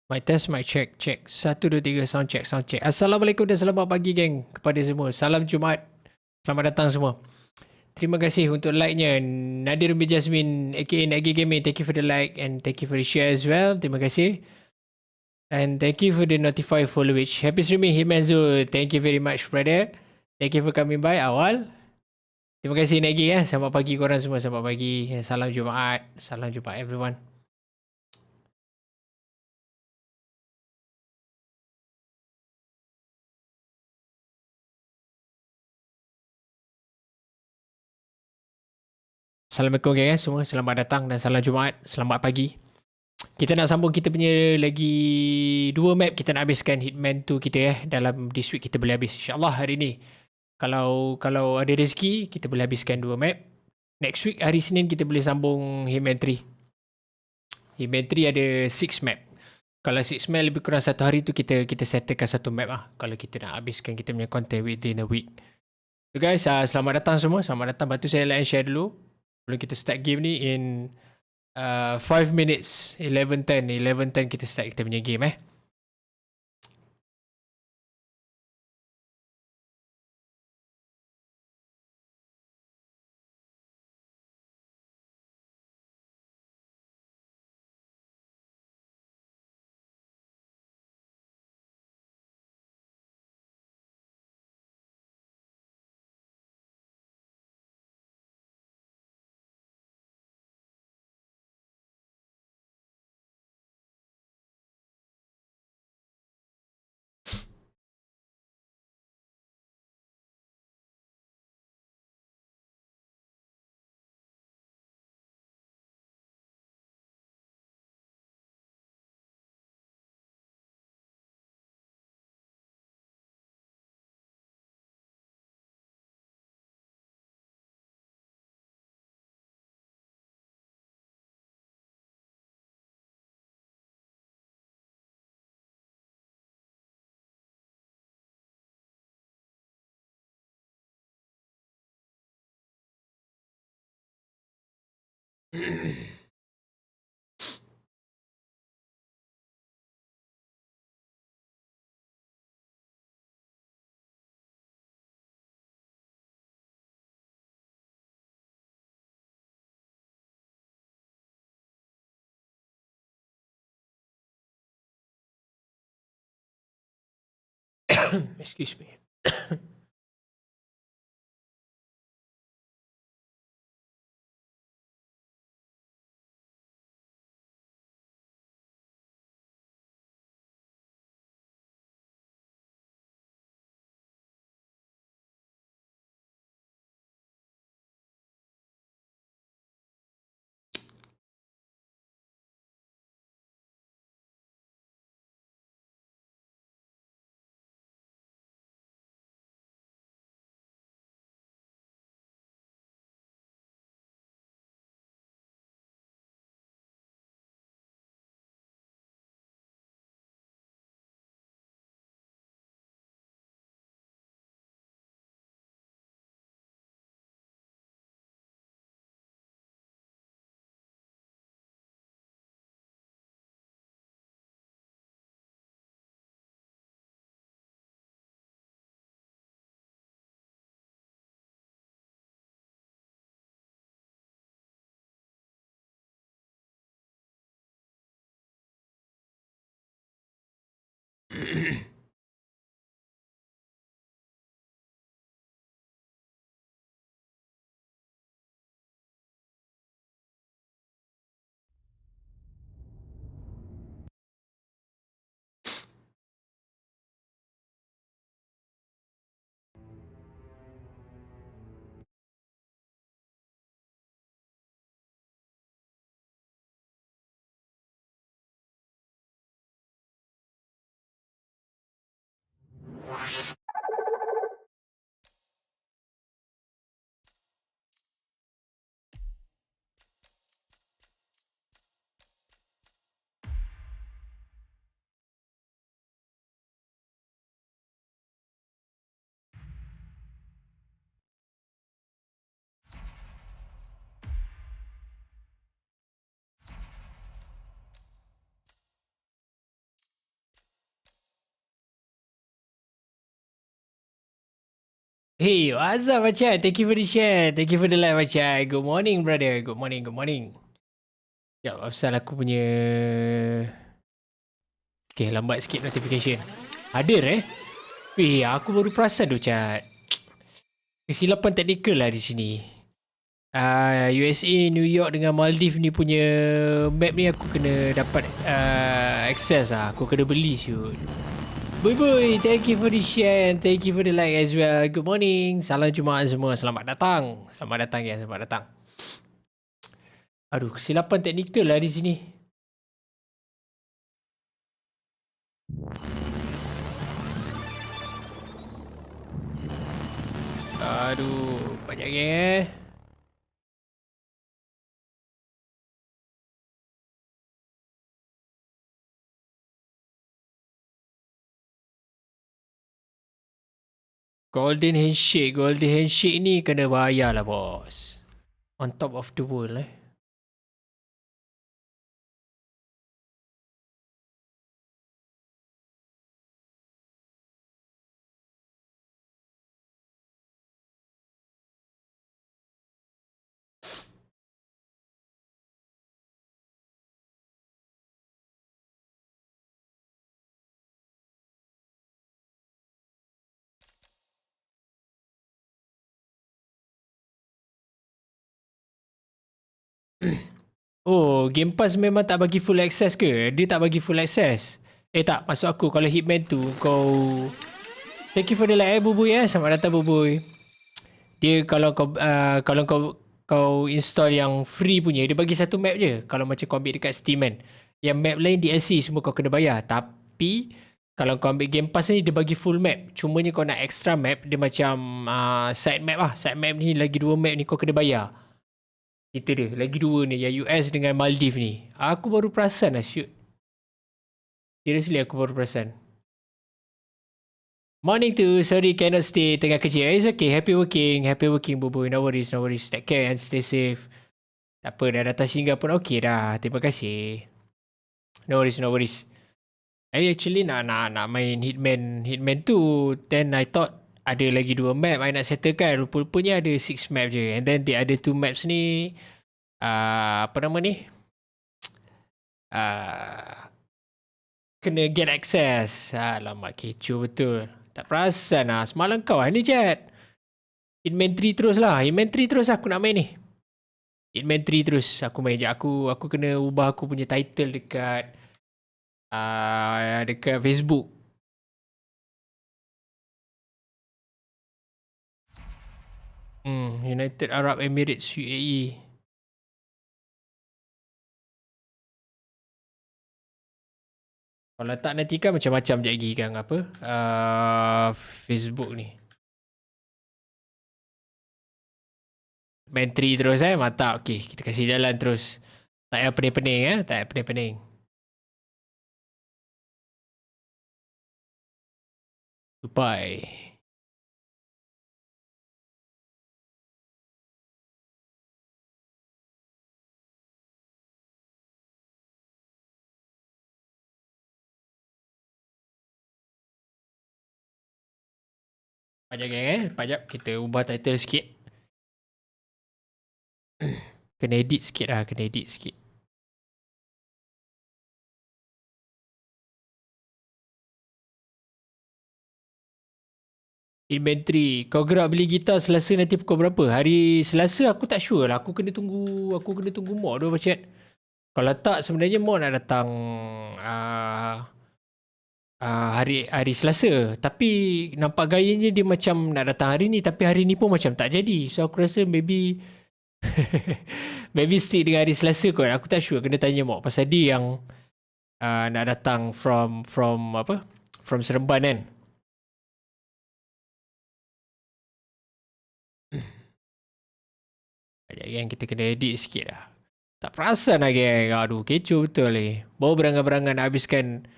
My test, my check, check. 1, 2, 3, sound check, sound check. Assalamualaikum dan selamat pagi geng kepada semua. Salam Jumaat. Selamat datang semua. Terima kasih untuk like-nya. Nadir bin Jasmine aka Nagi Gaming, thank you for the like and thank you for the share as well. Terima kasih. And thank you for the notify followage. Happy streaming Hitman Zul. Thank you very much brother. Thank you for coming by awal. Terima kasih Nagi ya. Selamat pagi korang semua. Selamat pagi. Salam Jumaat. Salam Jumaat everyone. Assalamualaikum guys semua. Selamat datang dan salam Jumaat. Selamat pagi. Kita nak sambung kita punya lagi 2 map. Kita nak habiskan Hitman 2 kita dalam this week kita boleh habis insyaAllah hari ni. Kalau ada rezeki kita boleh habiskan 2 map. Next week hari Senin kita boleh sambung Hitman 3. Hitman 3 ada 6 map. Kalau 6 map lebih kurang 1 hari tu kita settlekan 1 map lah. Kalau kita nak habiskan kita punya content within a week. So guys, selamat datang semua. Selamat datang. Bantu saya like and share dulu. Sebelum kita start game ni in 5 minutes. 11:10 kita start kita punya game Excuse me. Hey, what's up, Macam? Thank you for the share. Thank you for the like, Macam. Good morning, brother. Good morning, good morning. Sekejap, pasal aku punya... Okay, lambat sikit notification. Hadir, eh? Aku baru perasan tu, Chat. Kesilapan teknikal lah di sini. USA, New York dengan Maldives ni punya map ni aku kena dapat access lah. Aku kena beli siut. Boy, thank you for the share and thank you for the like as well. Good morning. Salam Jumaat semua. Selamat datang. Selamat datang ya, selamat datang. Aduh, kesilapan teknikal lah di sini. Aduh, banyak geng Golden handshake ni kena bayar lah bos. On top of the world Oh, Game Pass memang tak bagi full access ke? Dia tak bagi full access. Tak, maksud aku kalau Hitman tu kau... Thank you for the like Bubuy Selamat datang Bubuy. Dia kalau kau install yang free punya, dia bagi satu map je. Kalau macam kau ambil dekat Steam kan. Yang map lain DLC semua kau kena bayar. Tapi kalau kau ambil Game Pass ni dia bagi full map. Cumanya kau nak extra map, dia macam side map lah. Side map ni lagi 2 map ni kau kena bayar. Kita dia lagi 2 ni, yang US dengan Maldives ni. Aku baru perasan lah shoot. Seriously aku baru perasan. Morning tu, sorry cannot stay tengah kerja. It's okay, happy working Bubu. No worries. Take care and stay safe. Tak apa, dah datang singgah pun okay dah. Terima kasih. No worries. I actually nak main Hitman tu. Then I thought ada lagi 2 map I nak settle kan. Rupa-rupanya ada 6 map je. And then the other 2 maps ni apa nama ni? Kena get access. Alamak, kecoh betul. Tak perasan lah. Semalam kau ni chat. Hitman 3 terus lah. Hitman 3 terus aku nak main ni. Hitman 3 terus aku main je. Aku kena ubah aku punya title dekat Facebook. United Arab Emirates UAE. Kalau tak nanti kan macam-macam je lagi kan apa Facebook ni. Main 3 terus mantap. Okay, kita kasih jalan terus. Tak payah pening-pening tak payah pening-pening. Goodbye. Pajak geng Pajak kita ubah title sikit. Kena edit sikit. Inventory. Kau gerak beli gitar Selasa nanti pukul berapa? Hari Selasa aku tak sure lah. Aku kena tunggu Mok tu macam. Kalau tak sebenarnya Mok nak datang hari Selasa. Tapi nampak gayanya dia macam nak datang hari ni. Tapi hari ni pun macam tak jadi. So aku rasa maybe maybe stick dengan hari Selasa kot. Aku tak sure. Kena tanya Mok. Pasal dia yang nak datang from Seremban kan. Sekejap geng, kita kena edit sikit lah. Tak perasan lah geng. Aduh, kecoh betul ni. Baru berangan-berangan nak habiskan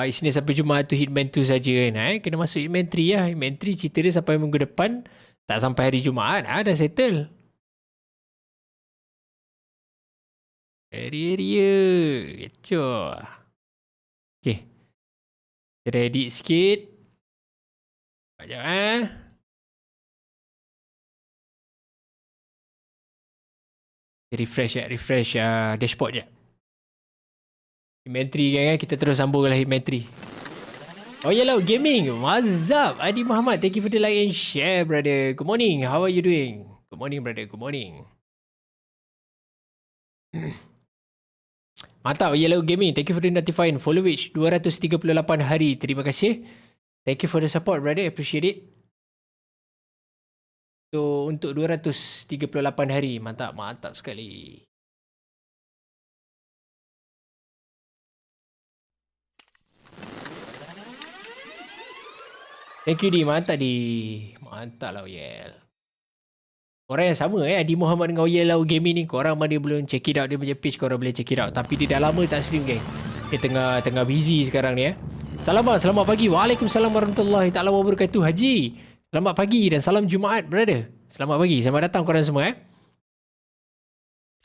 Isnin sampai Jumaat tu Hitman 2 saja kan. Kena masuk Hitman 3 lah. Hitman 3 cerita dia sampai minggu depan. Tak sampai hari Jumaat. Dah settle. Area. Kecoh. Okay. Kita edit sikit. Sekejap Refresh dashboard je. Hitman 3 kan, kita terus sambung lah Hitman 3. Oh Yellow Gaming, what's up? Adi Muhammad, thank you for the like and share, brother. Good morning, how are you doing? Good morning, brother, good morning. Mantap, Yellow Gaming, thank you for the notifying. Follow which 238 hari, terima kasih. Thank you for the support, brother, appreciate it. So, untuk 238 hari, mantap sekali. Thank you, Di. Mantap, Di. Mantap lah, Oyel. Orang yang sama, Adi Muhammad dengan Oyel lah Gaming ni. Korang mana belum check it out dia punya page, korang boleh check it out. Tapi dia dah lama tak stream, geng. Dia tengah busy sekarang ni, Selamat pagi. Waalaikumsalam warahmatullahi ta'ala wabarakatuh, Haji. Selamat pagi dan salam Jumaat, brother. Selamat pagi. Selamat datang korang semua,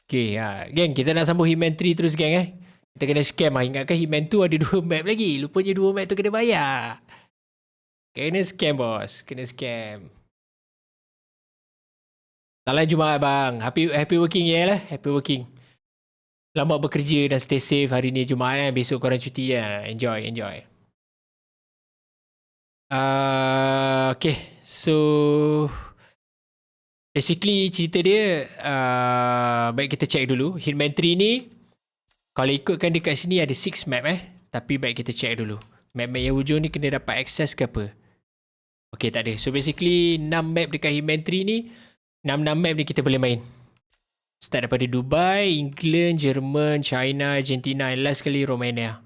Okay, geng, kita nak sambung Hitman 3 terus, geng, Kita kena scam, Ingatkan Hitman 2 ada 2 map lagi. Lupanya 2 map tu kena bayar. Kena scam, bos. Kena scam. Salam Jumaat, bang. Happy working, lah. Happy working. Selamat bekerja dan stay safe hari ni Jumaat, Besok korang cuti, Enjoy. Okay. So, basically cerita dia, baik kita check dulu. Hitman 3 ni, kalau ikutkan dekat sini ada 6 map, Tapi baik kita check dulu. Map-map yang hujung ni kena dapat akses ke apa? Okay, tak ada. So basically 6 map dekat Hitman 3 ni, 6 map ni kita boleh main. Start daripada Dubai, England, Jerman, China, Argentina, and last kali Romania.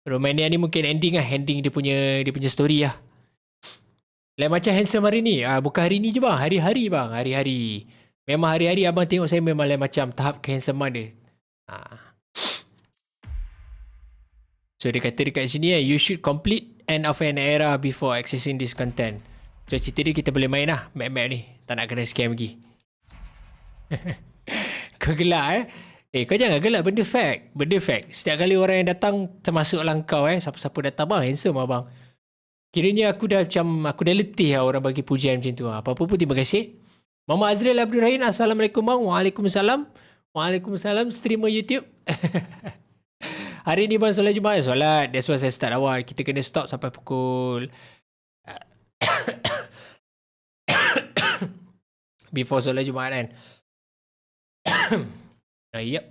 Romania ni mungkin ending dia punya story lah. Lain macam handsome hari ni. Bukan hari ni je, bang. Hari-hari, bang. Hari-hari. Memang hari-hari abang tengok saya memang lain macam tahap kehandsomean dia. So dia kata dekat sini, you should complete end of an era before accessing this content. So cerita dia kita boleh main lah map-map ni. Tak nak kena scam lagi. Kau gelak, kau jangan gelak, benda fact. Setiap kali orang yang datang, termasuklah kau, siapa-siapa datang, bang, handsome abang. Kiranya aku dah letih lah orang bagi pujian macam tu. Apa-apa pun terima kasih. Mama Azril Abdul Rahim, Assalamualaikum, bang. Waalaikumsalam, streamer YouTube. Hari ni bang solat Jumaat, solat. That's why saya start awal. Kita kena stop sampai pukul before solat Jumaat, kan. Yep.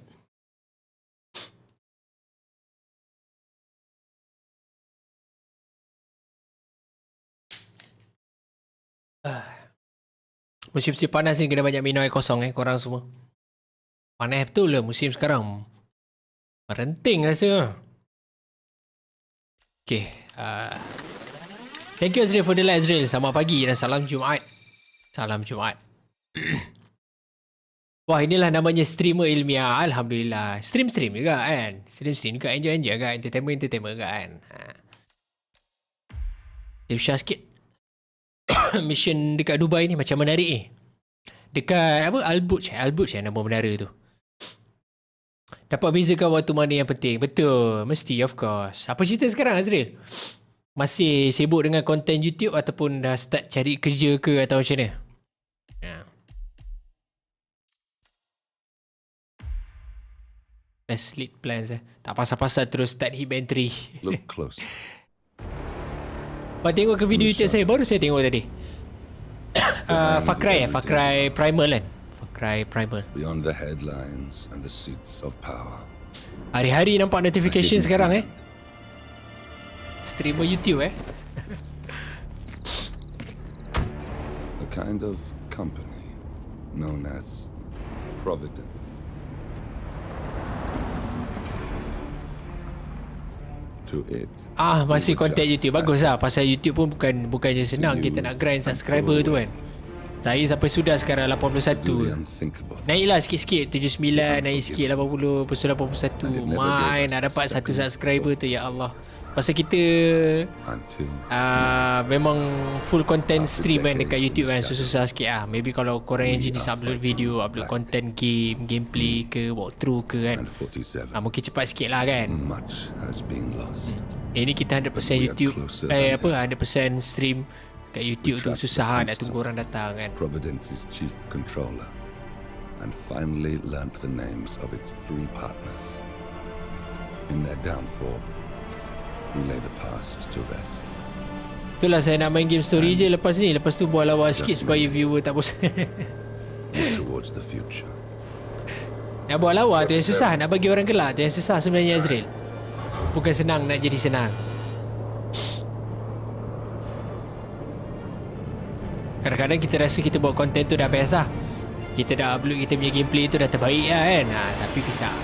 Musim panas ni kena banyak minum air kosong, korang semua. Panas betul lah musim sekarang. Merenting rasa. Okay. Thank you Azril for the like, Azril. Selamat pagi dan salam Jumaat. Wah, inilah namanya streamer ilmiah. Alhamdulillah. Stream juga, kan. Stream juga. Enjoy kan. Entertainment juga, kan. Dia sikit. Mission dekat Dubai ni macam menarik ni. Dekat apa? Al-Burj nama menara tu. Dapat bezakan waktu mana yang penting. Betul. Mesti, of course. Apa cerita sekarang, Azril? Masih sibuk dengan konten YouTube ataupun dah start cari kerja ke atau macam mana? Best lead plans. Tak pasal-pasal terus start Hitman 3. Look close. Tengok ke video YouTube saya. Baru saya tengok tadi. Far Cry Primal, kan? Far Cry Primal. Beyond the headlines and the seats of power. Hari-hari nampak notification sekarang, Streamer YouTube, A kind of company known as Providence. To it. Masih konten YouTube. Bagus lah. Pasal YouTube pun bukannya senang kita nak grind subscriber tu, kan. Saya sampai sudah sekarang 81. Naiklah sikit-sikit 79, naik sikit 80, lepas tu 81. Main nak dapat 1 subscriber tu, ya Allah. Pasal kita memang full content stream kan dekat YouTube, kan. Susah sikit lah. Maybe kalau korang yang jenis upload video, upload content game, gameplay ke, walkthrough ke, kan. Mungkin cepat sikit lah, kan. Ini kita 100% YouTube 100% stream kat YouTube tu susah nak tunggu orang datang, kan. Providence's chief controller and finally learnt the names of its 3 partners. In their downfall, we lay the past to rest. Itulah saya nak main game story je lepas ni. Lepas tu buat lawak sikit supaya viewer tak bosan. Look towards the future. Nak buat lawak tu yang susah. Nak bagi orang gelak tu yang susah sebenarnya, Azril. Bukan senang nak jadi senang. Kadang-kadang kita rasa kita buat konten tu dah best lah. Kita dah upload kita punya gameplay tu dah terbaik lah kan. Tapi pisah.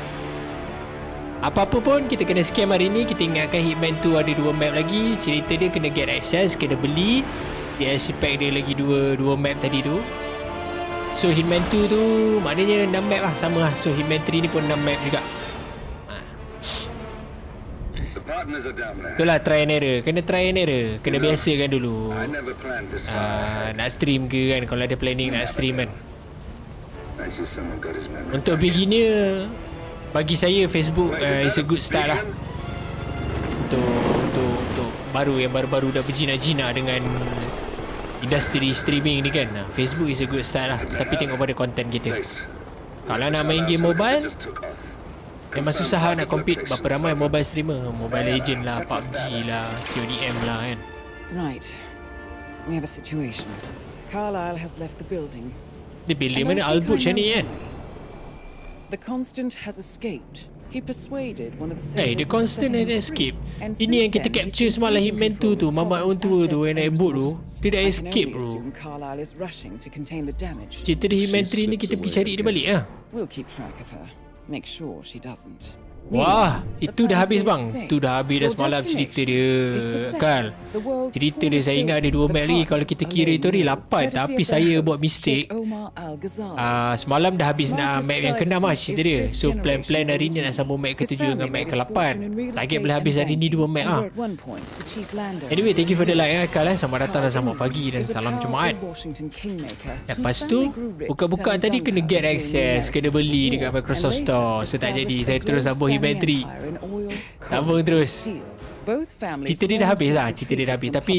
Apa-apa pun kita kena scam hari ni. Kita ingatkan Hitman 2 ada 2 map lagi. Cerita dia kena get access, kena beli. DLC pack dia lagi 2 map tadi tu. So Hitman 2 tu maknanya 6 map lah, sama lah. So Hitman 3 ni pun 6 map juga. Itulah try and error. Kena try and error. Kena biasakan dulu. Nak stream ke kan, kalau ada planning nak stream kan. Untuk beginner, bagi saya Facebook is a good start lah. Untuk yang baru-baru dah berjina-jina dengan industri streaming ni kan. Facebook is a good start lah. Tapi tengok pada konten kita. Kalau nak main game mobile, memang susah lah nak compete. Berapa ramai mobile streamer. Mobile Legend lah, PUBG lah, CODM lah kan. Right. We have a situation. Carlisle has left the building. Dia building mana? Albuch ni kan? The Constant has escaped. He persuaded one of the Hey, the sailors Constant to set had him free. escape. And Ini since yang kita then, he's capture been semalam seizing Hitman 2 tu. control of Mamat orang tua Profit's tu yang assets naik and boat tu. resources. Dia dah I can escape only bro. assume Carlisle is rushing to contain the damage. Cerita dia Hitman She 3 ni slips kita pergi away cari dia balik lah. We'll keep track of her. Make sure she doesn't. Wah, Meanwhile, itu the dah plan habis stays bang. the same. Tu dah habis dah Your semalam cerita dia destination is the center, kan. the world's Cerita dia tallest saya ingat ada building, 2 the map lagi. Kalau partners kita are kira laying tu ni low, 8. courtesy Tapi of their saya buat host, mistake. Sheikh Omar Al-Ghazali. Semalam dah habis nak Marcus map yang ke-6 lah Stuyvesant cerita is dia. fifth So plan generation hari ni nak Old sambung map His ke-7 dengan family map made its ke-8. fortune in real Target estate boleh habis and hari ni 2 banking, map and lah. were at one point the chief landowner Anyway, thank you for the of like kalian. Selamat datang dan selamat pagi dan was a salam powerful Jumaat. Washington kingmaker Lepas whose tu, family grew rich buka-buka selling tadi kena gunpowder get during the access. Kena American beli Civil dekat War, Microsoft and Store. later So tak jadi. established Saya a terus sambung Hitman 3. globe-spanning empire in oil, coal, Sambung terus. steel. Both families Cerita dia dah habis lah. Cerita dia dah habis. Tapi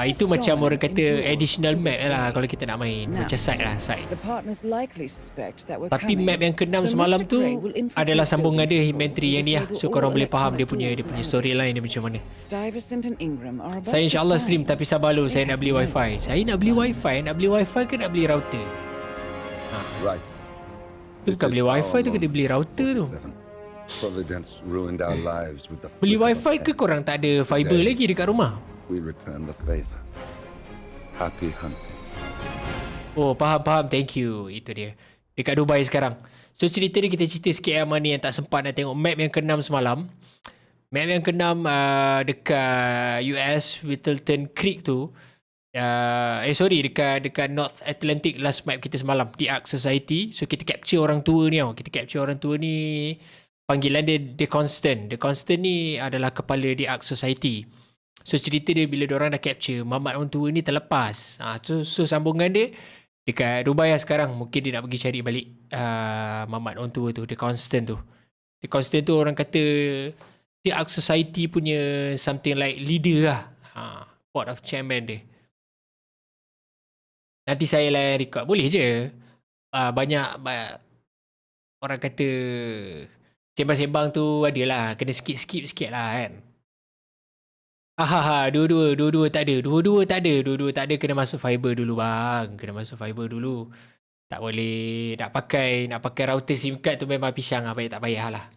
itu macam orang kata additional map lah kalau kita nak main. Macam side lah, side. Tapi map yang ke-6 semalam tu adalah sambungan dia Hitman 3 yang ni lah. So korang boleh faham dia punya storyline dia macam mana. Saya insyaAllah stream tapi sabar dulu. Saya nak beli wifi. Saya nak beli wifi. Nak beli wifi ke nak beli router? Right. Tu bukan beli wifi tu, kena beli router tu. Providence ruined our lives with the Beli flick of a wifi ke pen. korang tak ada fiber lagi dekat rumah? We return the favor. Happy hunting. Oh, faham. Thank you. Itu dia. Dekat Dubai sekarang. So, cerita ni kita cerita sikit yang mana yang tak sempat nak tengok map yang ke-6 semalam. Map yang ke-6 dekat US, Whittleton Creek tu. Dekat North Atlantic last map kita semalam. The Ark Society. So, kita capture orang tua ni tau. Kita capture orang tua ni. Panggilan dia The Constant. The Constant ni adalah kepala The Ark Society. So cerita dia bila diorang dah capture mamat orang tua ni terlepas. So sambungan dia dekat Dubai lah sekarang. Mungkin dia nak pergi cari balik mamat orang tua tu. The Constant tu. The Constant tu orang kata The Ark Society punya something like leader lah. Board of chairman dia. Nanti saya lah record. Boleh je. Banyak orang kata sembang-sembang tu adalah kena skip sikit lah kan. Dua-dua tak ada. Dua-dua tak ada, kena masuk fiber dulu bang. Kena masuk fiber dulu. Tak boleh nak pakai router SIM card tu memang pisang lah, tak payah lah.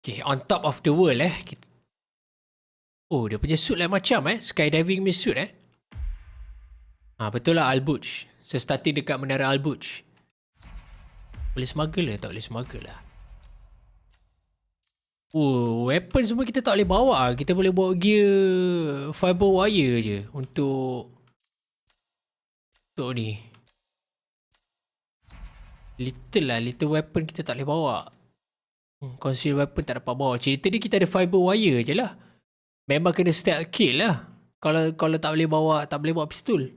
Okay, on top of the world Oh, dia punya suit lain macam skydiving punya suit betul lah, Albuch. So starting dekat menara Albuch. Boleh smuggle tak boleh smuggle lah. Oh, weapon semua kita tak boleh bawa. Kita boleh bawa gear fiber wire je untuk ni. Little weapon kita tak boleh bawa. Conceal weapon tak dapat bawa. Cerita dia kita ada fiber wire je lah. Memang kena stealth kill lah. Kalau tak boleh bawa pistol.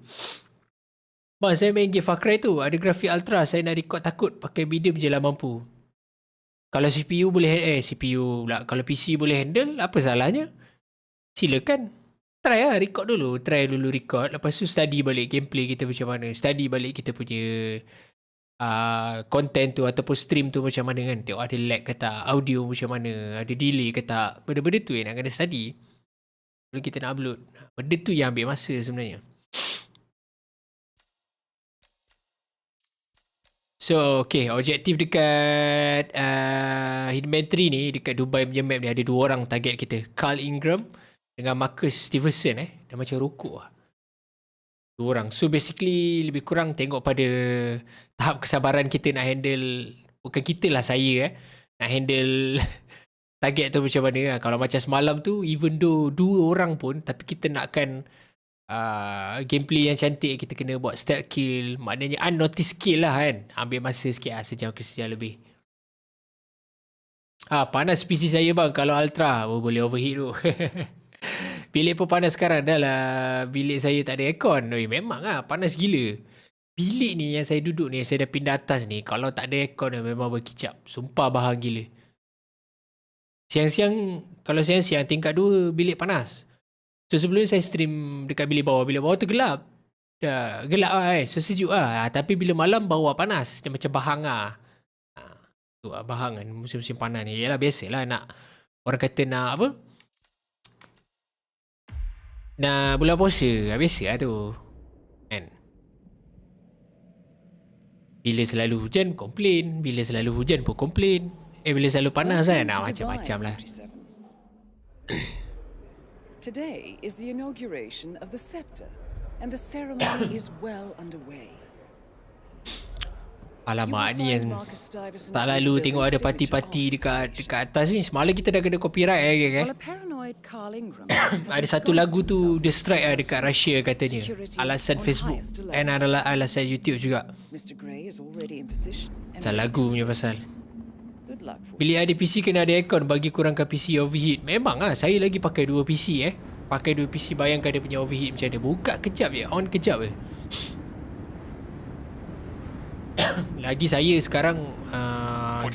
Bang, saya main game Far Cry tu. Ada grafik ultra. Saya nak record takut pakai medium je lah mampu. Kalau CPU boleh CPU pula. Kalau PC boleh handle, apa salahnya? silakan. Try lah, record dulu. Try dulu record. Lepas tu study balik gameplay kita macam mana. Study balik kita punya content tu ataupun stream tu macam mana kan. Tengok ada lag ke tak, audio macam mana, ada delay ke tak. Benda-benda tu yang nak kena study. Kalau kita nak upload. Benda tu yang ambil masa sebenarnya. So, okay. Objektif dekat Hitman 3 ni, dekat Dubai punya map ni ada 2 orang target kita. Carl Ingram dengan Marcus Stevenson Dah macam rokok lah. 2 orang. So basically lebih kurang tengok pada tahap kesabaran kita nak handle. Bukan kita lah, saya nak handle target tu macam mana lah. Kalau macam semalam tu, even though 2 orang pun, tapi kita nakkan gameplay yang cantik, kita kena buat stealth kill. Maknanya unnoticed kill lah kan. Ambil masa sikit lah, sejam ke sejam lebih. Panas PC saya bang. Kalau Ultra boleh overheat tu. Bilik pun panas sekarang dah lah. Bilik saya tak ada aircon. Memang lah panas gila. Bilik ni yang saya duduk ni, saya dah pindah atas ni, kalau tak ada aircon memang berkicap. Sumpah bahang gila. Siang-siang, kalau siang-siang tingkat 2 bilik panas. So sebelum saya stream dekat bilik bawah tu gelap. Dah gelap lah so sejuk lah. Tapi bila malam bawah panas, dia macam bahang lah. Tu lah bahang kan musim-musim panas ni. Yalah biasalah nak, orang kata nak apa, nak bulan puasa, biasa lah tu kan. Bila selalu hujan, komplain. Bila selalu hujan pun komplain. Bila selalu panas kan, macam-macam lah. Today is the inauguration of the scepter, and the ceremony is well underway. Alamak, ni yang tak lalu tengok ada parti-parti dekat atas ni. Semalam kita dah kena copyright kan. Ada satu lagu tu dia strike lah dekat Russia katanya. Alasan Facebook and adalah alasan YouTube juga. Pasal lagu punya pasal. Bila ada PC kena ada aircon bagi kurangkan PC overheat. Memang lah, saya lagi pakai 2 PC Pakai 2 PC, bayangkan dia punya overheat macam mana. Buka kejap je, on kejap je. Lagi saya sekarang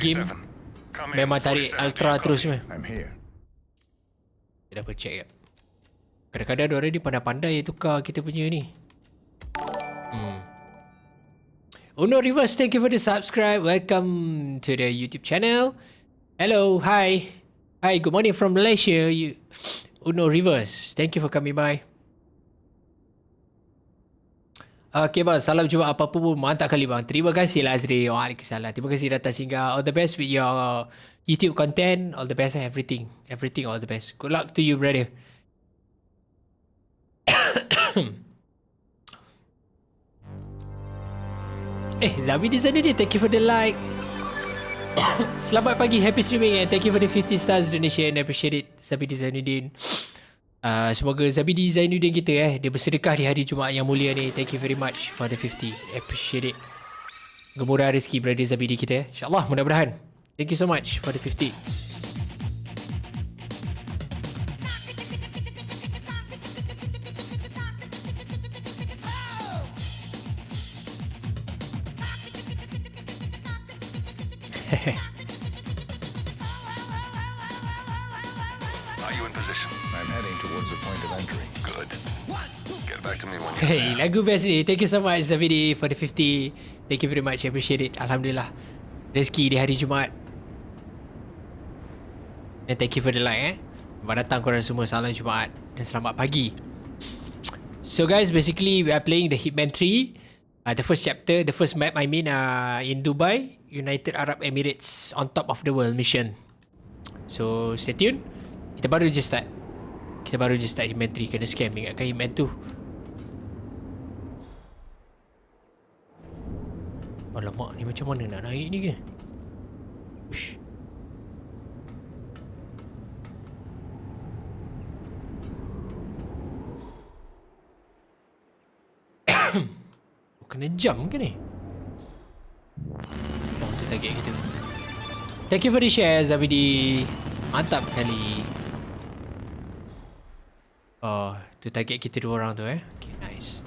game memang tarik ultra terus meh. Kita dapat check ya. Kadang-kadang diorang ni pandai-pandai tukar kita punya ni. Uno Reverse, thank you for the subscribe. Welcome to the YouTube channel. Hello, hi. Hi, good morning from Malaysia. Uno Reverse, thank you for coming by. Okay bang, salam jumpa apa-apa pun mantap kali bang. Terima kasih lah Azri. Waalaikumsalam. Terima kasih datang singgah. All the best with your YouTube content. All the best, everything. Everything, all the best. Good luck to you, brother. Zabi Designuddin, thank you for the like. Selamat pagi, happy streaming and thank you for the 50 stars donation. I appreciate it, Zabi Designuddin. Semoga Zabidi Zainuddin kita dia bersedekah di hari Jumaat yang mulia ni. Thank you very much for the 50. Appreciate it. Gemurah rezeki brother Zabidi kita InsyaAllah, mudah-mudahan. Thank you so much for the 50. Are you in position? I'm heading towards a point of entry. Good. Get back to me when Hey, lagu best ni. Thank you so much Zabidi for the 50. Thank you very much. I appreciate it. Alhamdulillah. Rezeki di hari Jumaat. And thank you for the like Selamat datang korang semua. Salam Jumaat dan selamat pagi. So guys, basically we are playing the Hitman 3. The first chapter, the first map I mean in Dubai, United Arab Emirates, on top of the world mission. So stay tuned. Kita baru je start Hitman 3. Kena scam ingatkan Hitman 2. Alamak, ni macam mana nak naik ni ke? Ush. Kena jump ke ni? Oh, tu target kita. Thank you for the share Zabidi. Mantap kali. Oh, tu target kita 2 orang tu Okay, nice.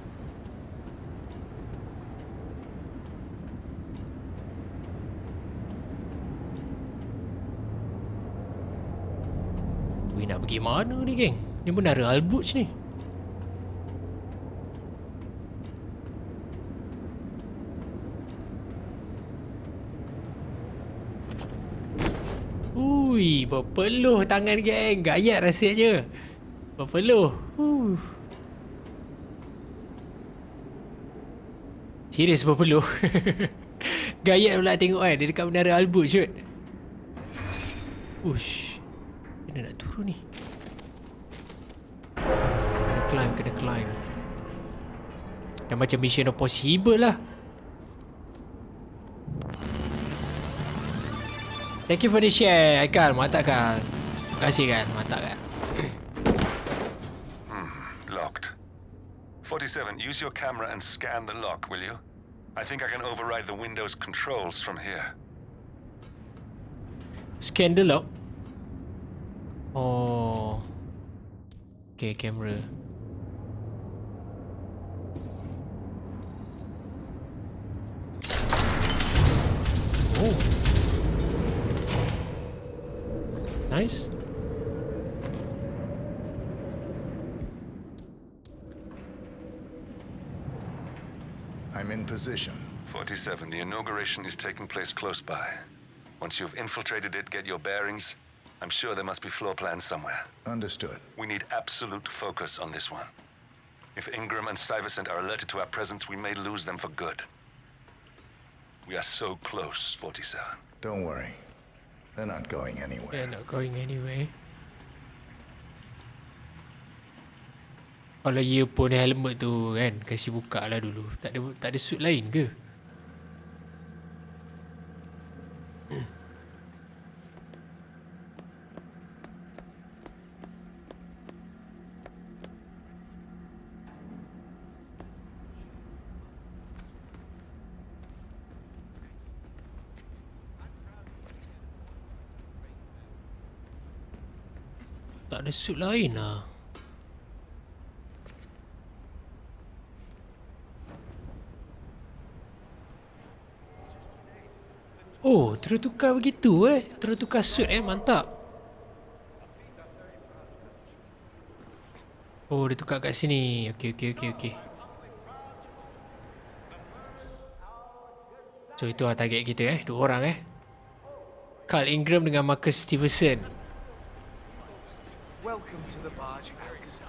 Weh, nak pergi mana ni geng? Ni menara Al-Burj ni. Ui, berpeluh tangan geng. Gayat rasanya. Berpeluh. Serius berpeluh. Gayat pula tengok kan. Dia dekat menara Al-Burj kot. Ush. Kena nak turun ni. Kena climb. Dah macam Mission Impossible lah. Thank you for the share, Aikal. Mantap kan. Terima kasih kan. Mantap kan. Locked. 47, use your camera and scan the lock, will you? I think I can override the Windows controls from here. Scan the lock. Oh. Okay, camera. Oh. Nice. I'm in position. 47, the inauguration is taking place close by. Once you've infiltrated it, get your bearings. I'm sure there must be floor plans somewhere. Understood. We need absolute focus on this one. If Ingram and Stuyvesant are alerted to our presence, we may lose them for good. We are so close, 47. Don't worry. They're not going anywhere. They're not going anywhere. Kalau ia pun helmet tu kan, kasih buka lah dulu. Tak ada suit lain ke? Tak ada suit lain lah. Oh, tertukar begitu tertukar suit mantap. Oh, dia tukar kat sini. Okey. So itu lah target kita 2 orang Carl Ingram dengan Marcus Stevenson. Welcome to the barge, Alcazar.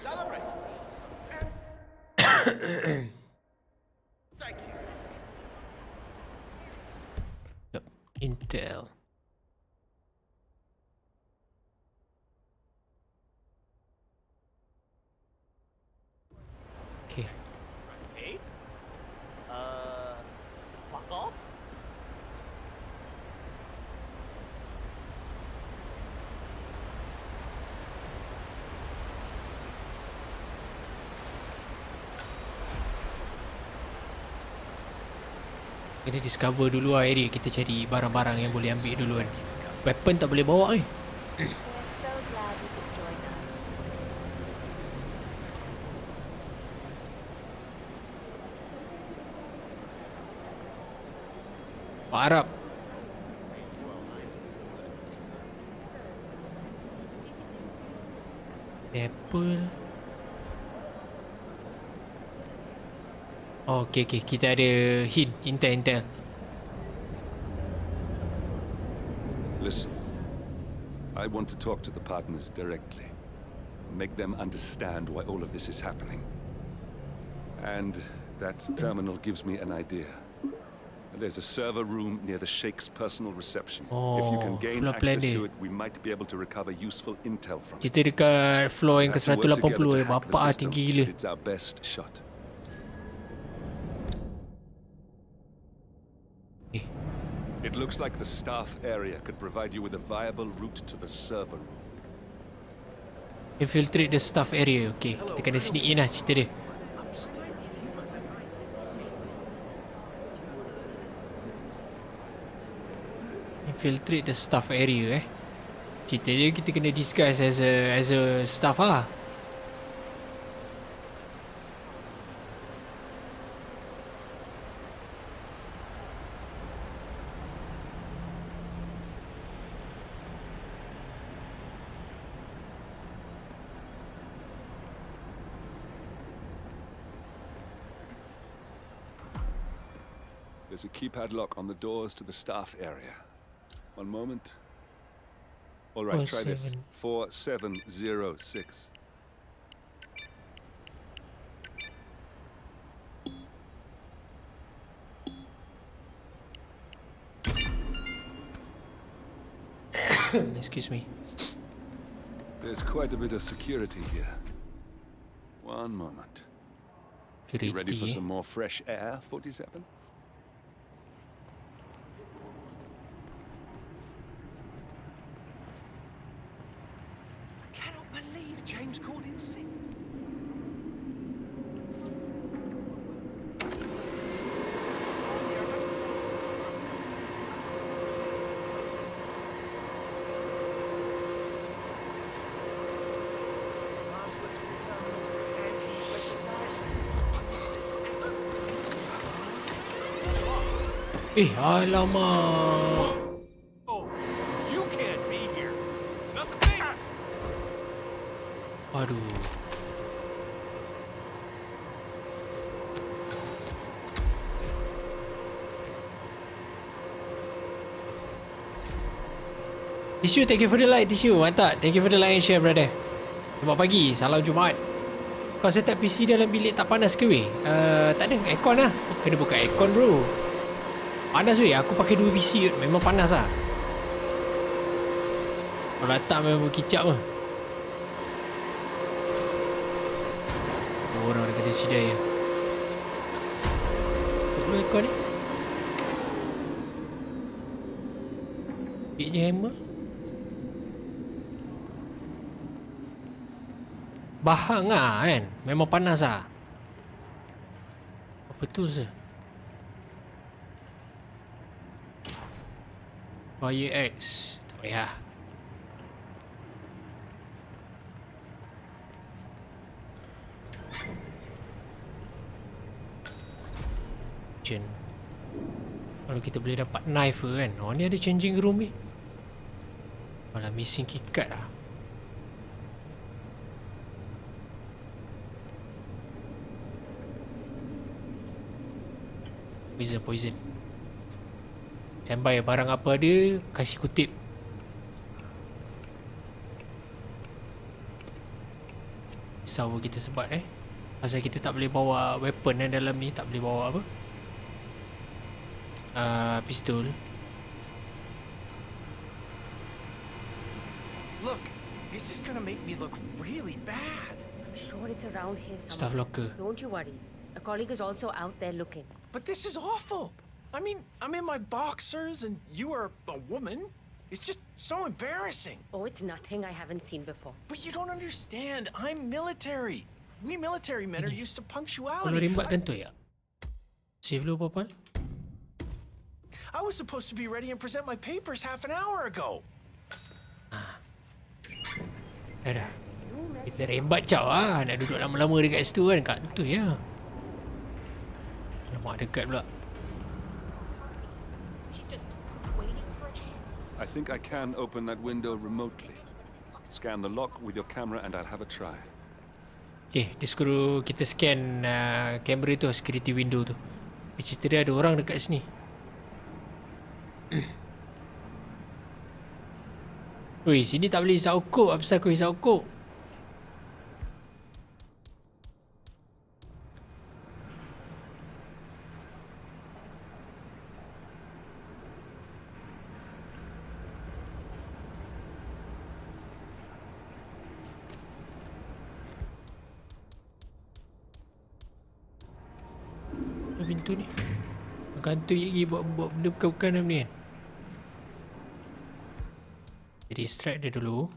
Celebrate. Thank you. Yep. Intel. Okay. Hey? Fuck off? Kena discover dulu lah area. Kita cari barang-barang yang boleh ambil dulu kan. Weapon tak boleh bawa ni. We're so glad you could join us. Pak Arab. Apple. Oh, okay. Kita ada hint. Intel. Listen, I want to talk to the partners directly. Make them understand why all of this is happening. And that terminal gives me an idea. There's a server room near the Sheikh's personal reception. If you can gain floor plan access dia. to it, we might be able to recover useful intel from it. Kita dekat floor yang ke We have to work together 180 to hack the Bapak system, tinggi gila. but it's our best shot. It looks like the staff area could provide you with a viable route to the server room. Infiltrate the staff area. Okay, kita kena sneak in lah cerita dia. Infiltrate the staff area Cerita dia kita kena disguise as a staff lah. There's a keypad lock on the doors to the staff area. One moment. All right, try this. 4706. Excuse me. There's quite a bit of security here. One moment. You ready for some more fresh air, 47? I cannot believe James called in sick. Passwords for the terminals and new special dietary. Alamak. Oh, you can't be here. Nothing. Aduh. Tissue, thank you for the like, Tissue. Mantap. Thank you for the like and share, brother. Selamat pagi. Salam Jumaat. Kau set up PC dalam bilik tak panas ke weh? Tak ada. Aircon lah. Kena buka aircon, bro. Panas weh. Aku pakai 2 PC. Memang panas lah. Kalau tak memang kicap lah. Orang dah kena sidai ya. Tengok aircon ni. Bik je hammer. Bahang lah kan. Memang panas lah. Apa tu se? Fire X. Tak boleh lah. Kalau kita boleh dapat knife ke kan. Oh ni ada changing room ni. Malah missing keycard lah. Poison. Standby barang apa ada, kasih kutip. Risau kita sebab pasal kita tak boleh bawa weapon dalam ni. Tak boleh bawa apa, pistol. Look, this is gonna make me look really bad. I'm sure it's around here somewhere. Staff locker. Don't you worry. A colleague is also out there looking. But this is awful. I mean, I'm in my boxers and you are a woman. It's just so embarrassing. Oh, it's nothing I haven't seen before. But you don't understand. I'm military. We military men are used to Kalau punctuality. rimbat kan tu ya. Save dulu Popal. I was supposed to be ready and present my papers half an hour ago. Dah. Kita rembat jauh lah. Nak duduk lama-lama dekat situ kan. Kat tu ya. Alamak dekat pula. She's just waiting for a chance. I think I can open that window remotely. Scan the lock with your camera and I'll have a try. Okay, dia suruh kita scan kamera tu, security window tu. Cerita dia ada orang dekat sini. Weh, sini tak boleh hisap ukuk. Apa pasal kau hisap ukuk? Pintu ni gantung lagi buat benda bukan-bukan dalam ni kan. Jadi distract dia dulu.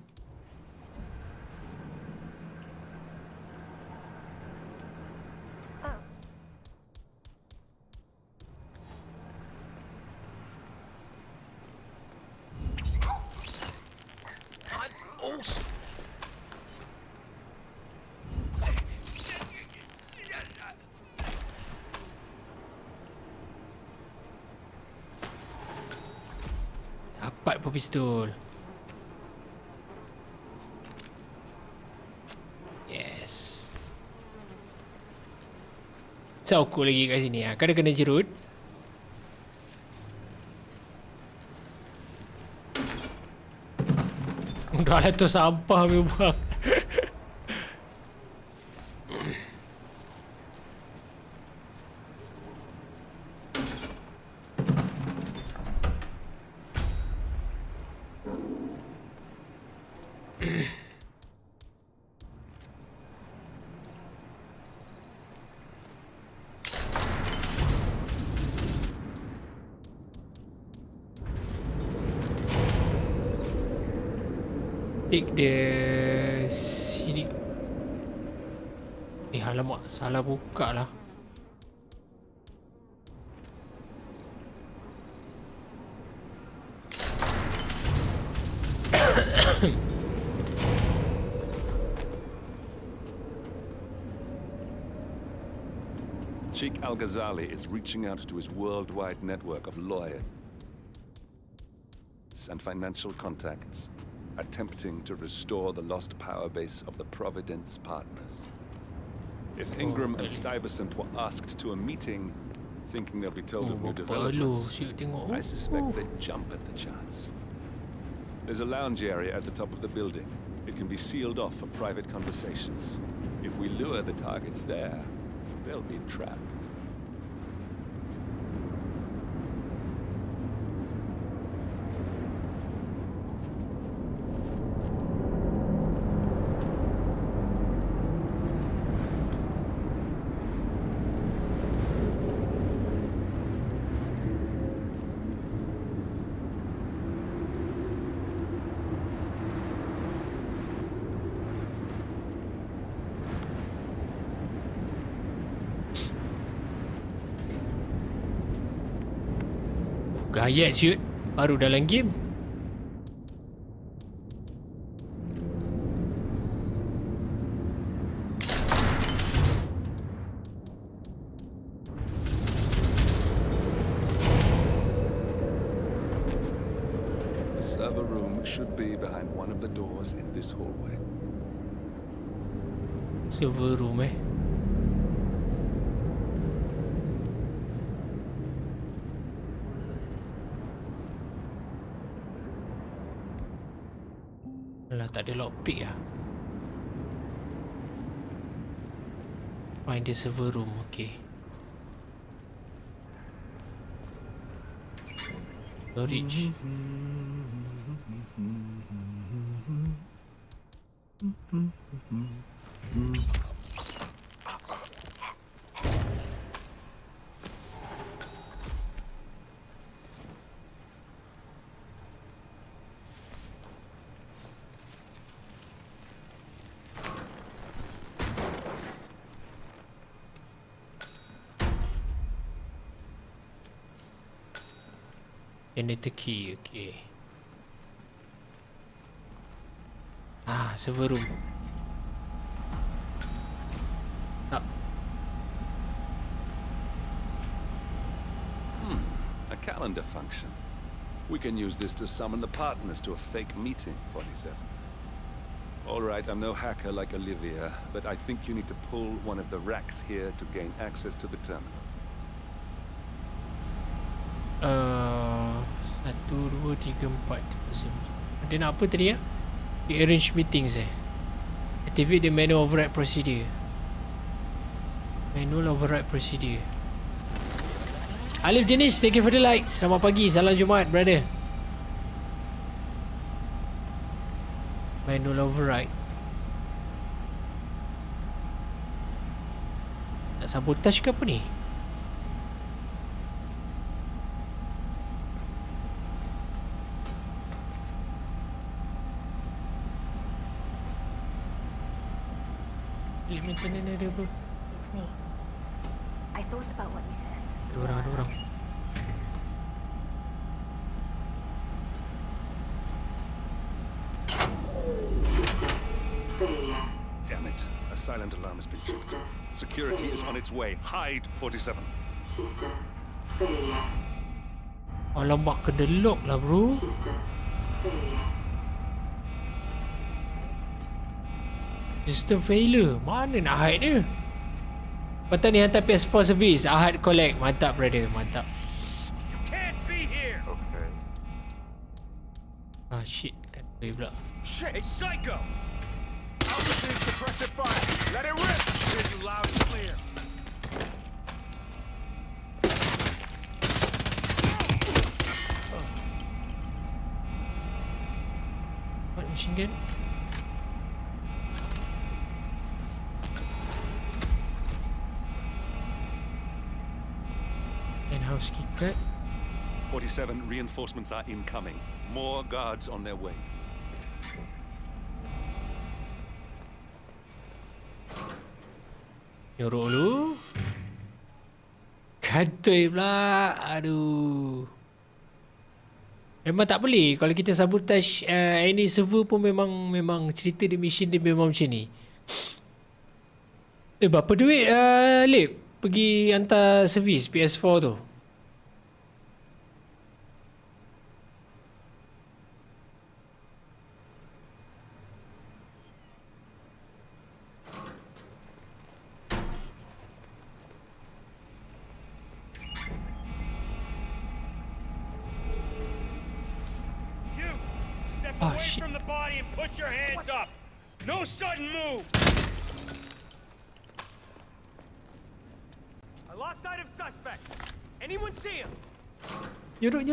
Dapat pun pistol. Yes. Saukul lagi kat sini. Kena jerut. Dah lah tu sampah memang. Take the sini. Alamak, salah buka lah. Sheikh Al-Ghazali is reaching out to his worldwide network of lawyers and financial contacts, attempting to restore the lost power base of the Providence partners. If Ingram and Stuyvesant were asked to a meeting, thinking they'll be told of new developments, I suspect they'd jump at the chance. There's a lounge area at the top of the building. It can be sealed off for private conversations. If we lure the targets there, they'll be trapped. Gayat shoot. Baru dalam game. The server room should be behind one of the doors in this hallway. Server room Alah, tak ada lockpick lah. Find the server room, okay. Storage. Generator key, okay. Ah, server room. Tak. A calendar function. We can use this to summon the partners to a fake meeting, 47. All right, I'm no hacker like Olivia, but I think you need to pull one of the racks here to gain access to the terminal. 1, 2, 3, 4. Dia nak apa tadi ya? Di arrange meetings Activate the manual override procedure. Manual override procedure. Alif Dinesh, thank you for the likes. Selamat pagi, salam Jumaat, brother. Manual override. Nak sabotage ke apa ni? Maintenance ada apa? I thought about what you said. Ada orang. Damn it. A silent alarm has been tripped. Security is on its way. Hide, 47. Alamak, kena lock lah bro. System failure. Mana nak hide dia? Patut ni hantar PS4 service. Ahad collect. Mantap brother. Mantap. Ah shit. Kata pula. Shit! Hey, psycho! Altitude suppressive fire. Let it rip! Hear you loud and clear. What machine gun? And house key cut. 47 reinforcements are incoming. More guards on their way. Nyorok dulu. Kantoi pula. Aduh. Memang tak boleh. Kalau kita sabotage any server pun memang cerita di mission dia memang macam ni. Berapa duit Lip pergi hantar servis PS4 tu? Step Oh, away shit. from the body and put your hands up. No sudden move. I lost sight of suspect. Anyone see him? Nyuruk.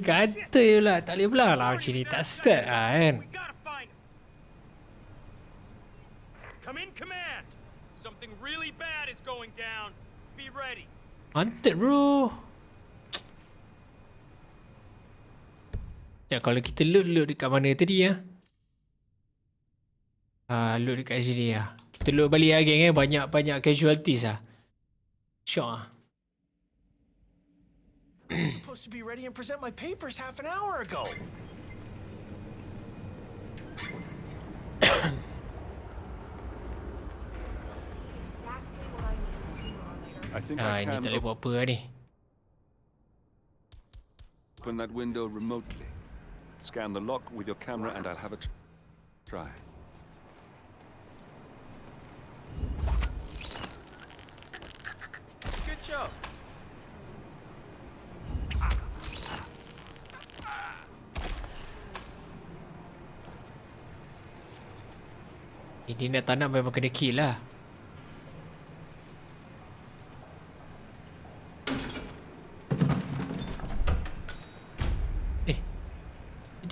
Kata pula. Tak boleh pula lah macam ni. Tak start lah kan. We gotta find him. Come in, command. Something really bad is going down. Be ready. Haunted bro. Sekejap, kalau kita load dekat mana tadi ya? Load dekat sini ya. Kita load balik lah geng Banyak casualties lah. Syok lah. I was supposed to be ready and present my papers half an hour ago. Exactly what I need sooner or later. I think I Ini can tak boleh buat apa lah ni. open that window remotely. Scan the lock with your camera and I'll have a try. Good job. Ini nak tanam memang kena kill lah.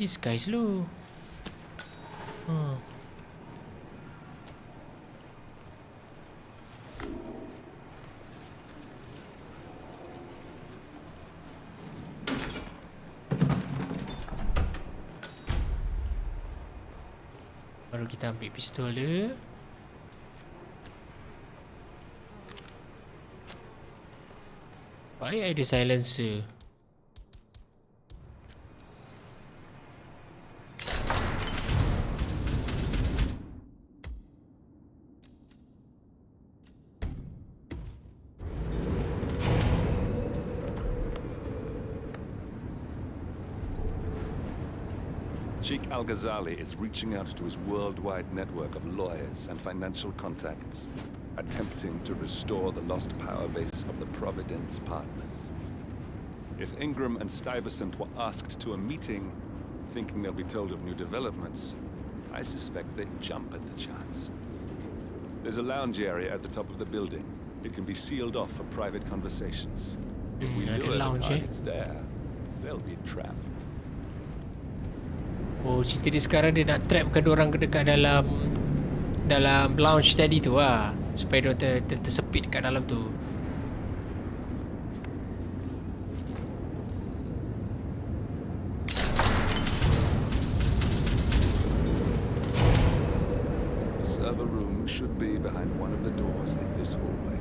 Disguise lu. Baru kita ambil pistol dia. Baik ada silencer. Sheikh Al-Ghazali is reaching out to his worldwide network of lawyers and financial contacts, attempting to restore the lost power base of the Providence partners. If Ingram and Stuyvesant were asked to a meeting, thinking they'll be told of new developments, I suspect they'd jump at the chance. There's a lounge area at the top of the building. It can be sealed off for private conversations. If we ada lure the lounge, targets there, they'll be trapped. Oh, cerita dia sekarang dia nak trapkan diorang dekat dalam lounge tadi tu lah. Supaya diorang tersepit dekat dalam tu. The server room should be behind one of the doors in this hallway.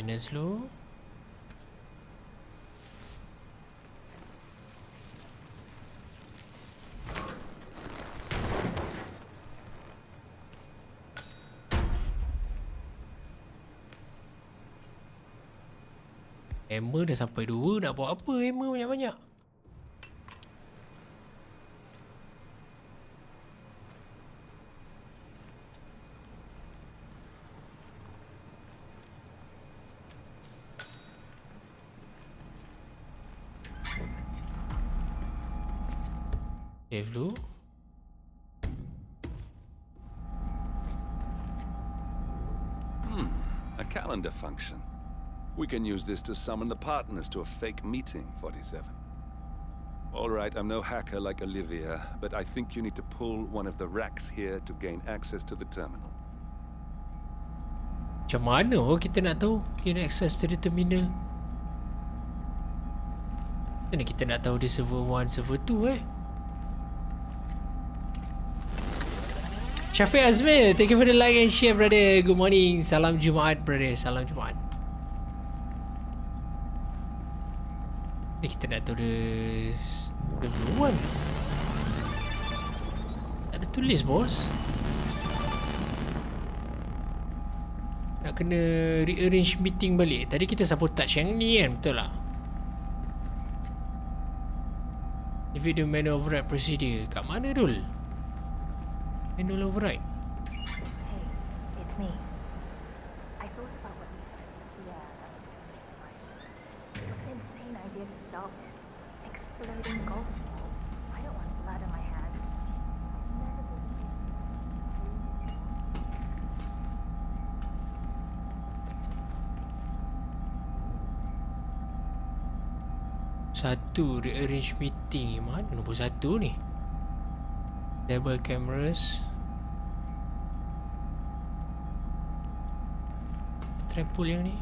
Jangan slow. Hammer dah sampai 2. Nak buat apa hammer banyak-banyak? Save dulu. A calendar function. We can use this to summon the partners to a fake meeting, 47. Alright, I'm no hacker like Olivia, but I think you need to pull one of the racks here to gain access to the terminal. Macam mana kita nak tahu gain access to the terminal? Macam mana kita nak tahu dia server 1, server 2 Syafiq Azmil, thank you for the like and share, brother. Good morning. Salam Jumaat, brother. Salam Jumaat. Ni kita nak tahu dia server 1. Tak ada tulis, bos. Nak kena rearrange meeting balik. Tadi kita sabotage yang ni kan, betul tak? Video manual override procedure. Kat mana dul? Manual override. Hey, it's me. I thought about what you said. Yeah, it was an insane idea to stop it. Exploding golf balls. I don't want blood on my hands. Never believed. Satu, rearrange meeting. Mana nombor 1 ni? Double cameras. Try pull yang ni.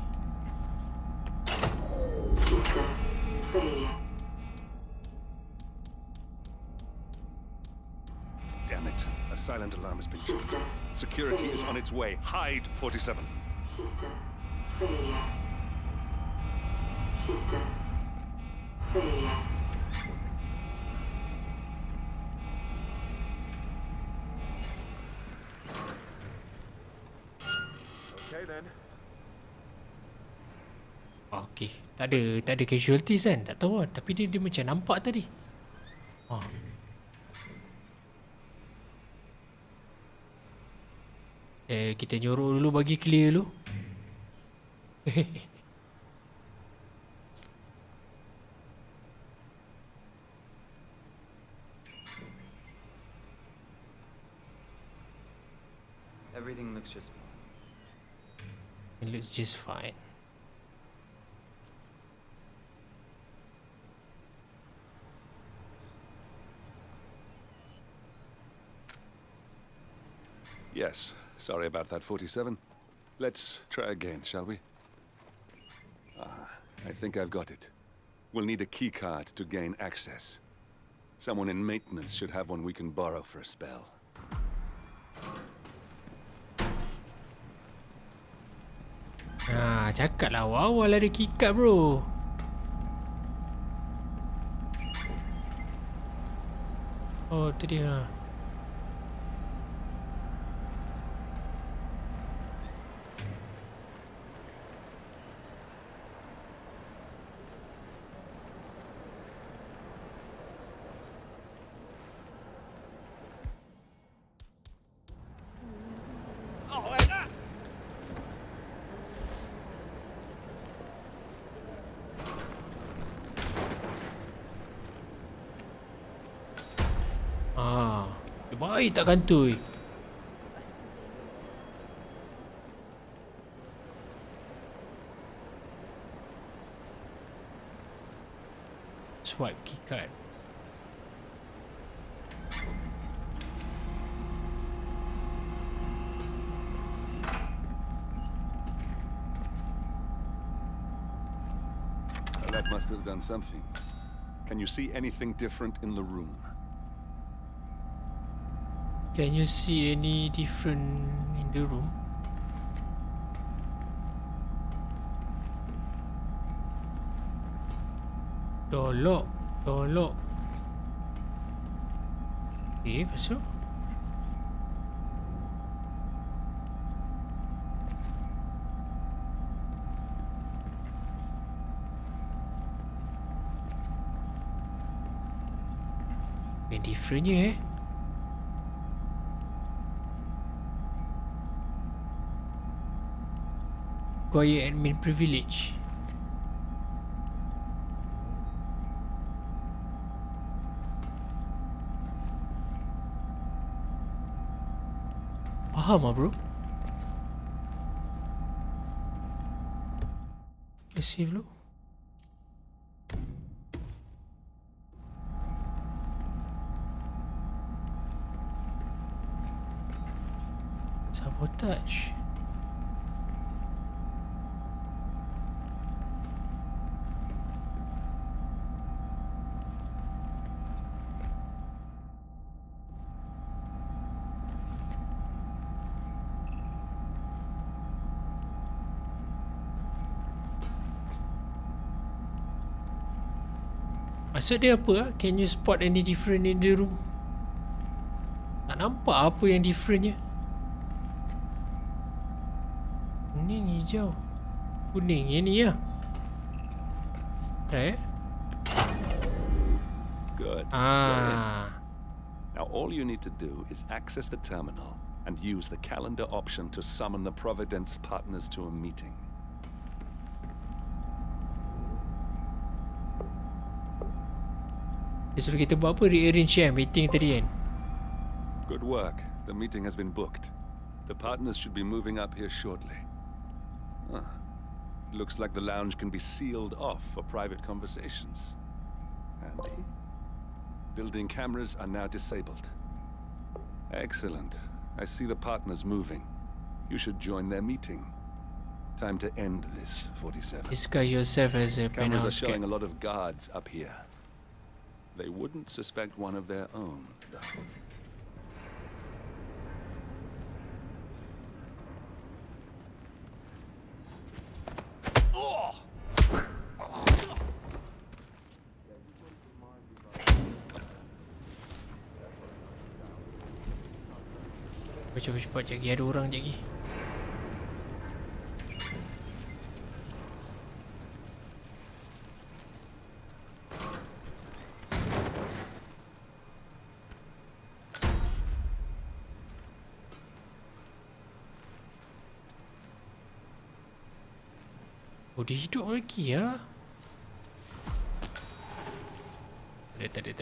Damn it. A silent alarm has been tripped. Security is on its way. Hide, 47. Okay then. Okay. Tak ada casualties kan? Tak tahu lah. Tapi dia macam nampak tadi. Kita nyorok dulu bagi clear dulu. Everything looks just It looks just fine. Yes, sorry about that, 47. Let's try again, shall we? I think I've got it. We'll need a keycard to gain access. Someone in maintenance should have one we can borrow for a spell. Cakap lah awal-awal ada keycard, bro. Oh, tu dia. Baik tak kantoi. Swipe keycard. That must have done something. Can you see anything different in the room? Can you see any different in the room? Door lock. Okay, lepas tu Yang differentnya Acquire admin privilege. Faham lah bro. Let's save dulu. Sabotage. Maksud dia apa lah? Can you spot any different in the room? Tak nampak apa yang differentnya. Kuning, hijau, kuning, yang ni lah. Right? Good. Ah, Now all you need to do is access the terminal and use the calendar option to summon the Providence partners to a meeting. dia suruh kita buat apa? Rearrange meeting tadi kan? Good work. The meeting has been booked. The partners should be moving up here shortly. Looks like the lounge can be sealed off for private conversations. Handy. Building cameras are now disabled. Excellent. I see the partners moving. You should join their meeting. Time to end this, 47. Disguise yourself as a Cameras are penthouse showing cat. a lot of guards up here. They wouldn't suspect one of their own, though. Cepat-cepat je lagi. Ada orang je lagi. Oh, dia hidup lagi ya. Tadi.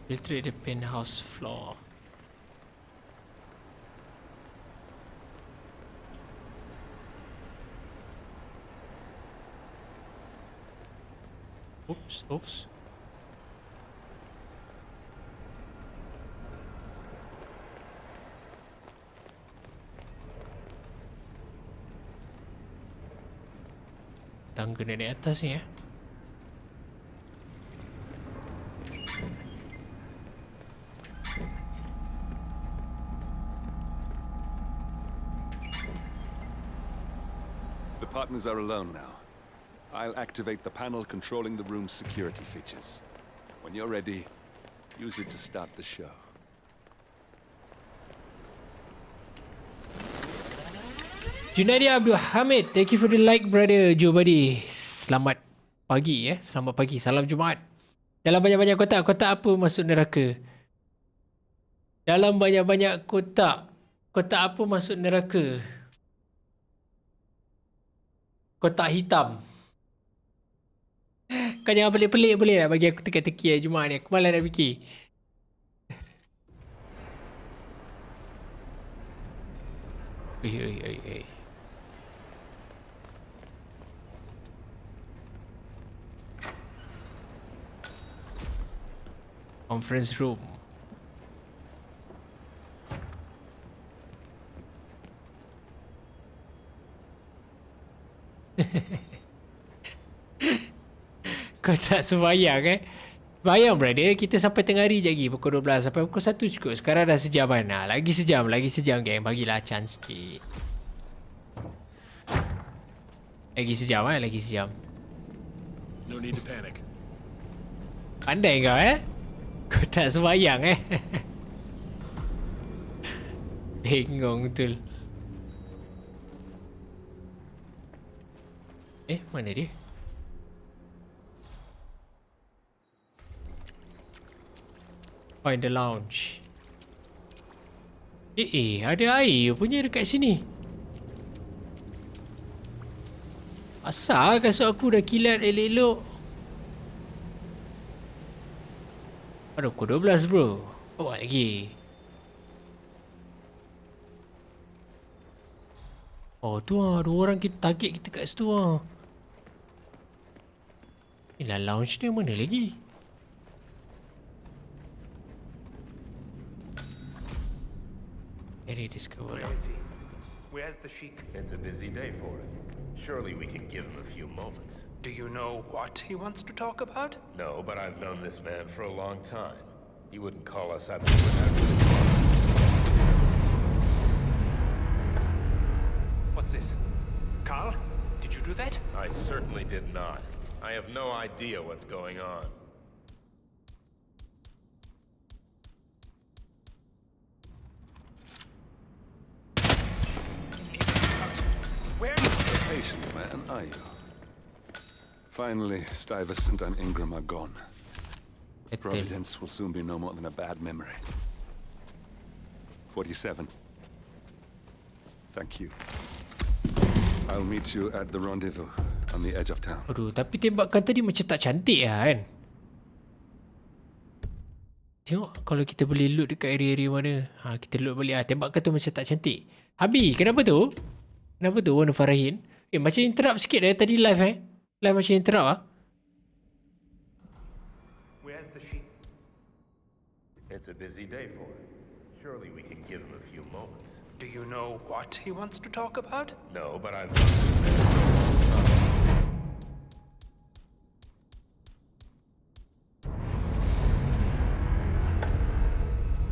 Filtrate the penthouse floor. Oops. Tangga naik atas ni ya. The partners are alone now. I'll activate the panel controlling the room's security features. When you're ready, use it to start the show. Junaidi Abdul Hamid, thank you for the like brother Joe buddy. Selamat pagi ya. Selamat pagi. Salam Jumaat. Dalam banyak-banyak kotak, kotak apa masuk neraka? Dalam banyak-banyak kotak, kotak apa masuk neraka? Kotak hitam. Kau jangan pelik-pelik boleh tak bagi aku teka-teki Jumaat ni. Aku malas nak fikir. Oi. Conference room. Kau tak sembayang Bayang brother, kita sampai tengah hari je lagi. Pukul 12 sampai pukul 1 cukup. Sekarang dah sejam kan. Lagi sejam geng. Bagilah chance sikit. Lagi sejam. No need to panic. Pandai kau Kau tak sembayang Bengong betul. Mana dia? Find the lounge. Ada air punya dekat sini. Asal kasut aku dah kilat elok-elok. Aduh, pukul 12 bro. Bawa lagi. Oh tu lah, 2 orang kita target kita kat situ lah. Inilah lounge dia mana lagi? Very discover. Where is he? Where's the Sheik? It's a busy day for him. Surely we can give him a few moments. Do you know what he wants to talk about? No, but I've known this man for a long time. He wouldn't call us out. What's this? Carl? Did you do that? I certainly did not. I have no idea what's going on. Where? Patient man, are you? Finally, Stuyvesant and Ingram are gone. Providence will soon be no more than a bad memory. 47. Thank you. I'll meet you at the rendezvous on the edge of town. Aduh, tapi tembakan tadi macam tak cantik lah kan. Tengok kalau kita boleh loot dekat area-area mana. Kita loot balik lah. Tembakan tu macam tak cantik. Habis, kenapa tu? Kenapa tu warna Farahin? Macam interrupt sikit tadi live Live macam interrupt lah. Where's the Sheik? It's a busy day for him. Surely we can give him a few moments. Do you know what he wants to talk about? No, but I've known this man for a long time.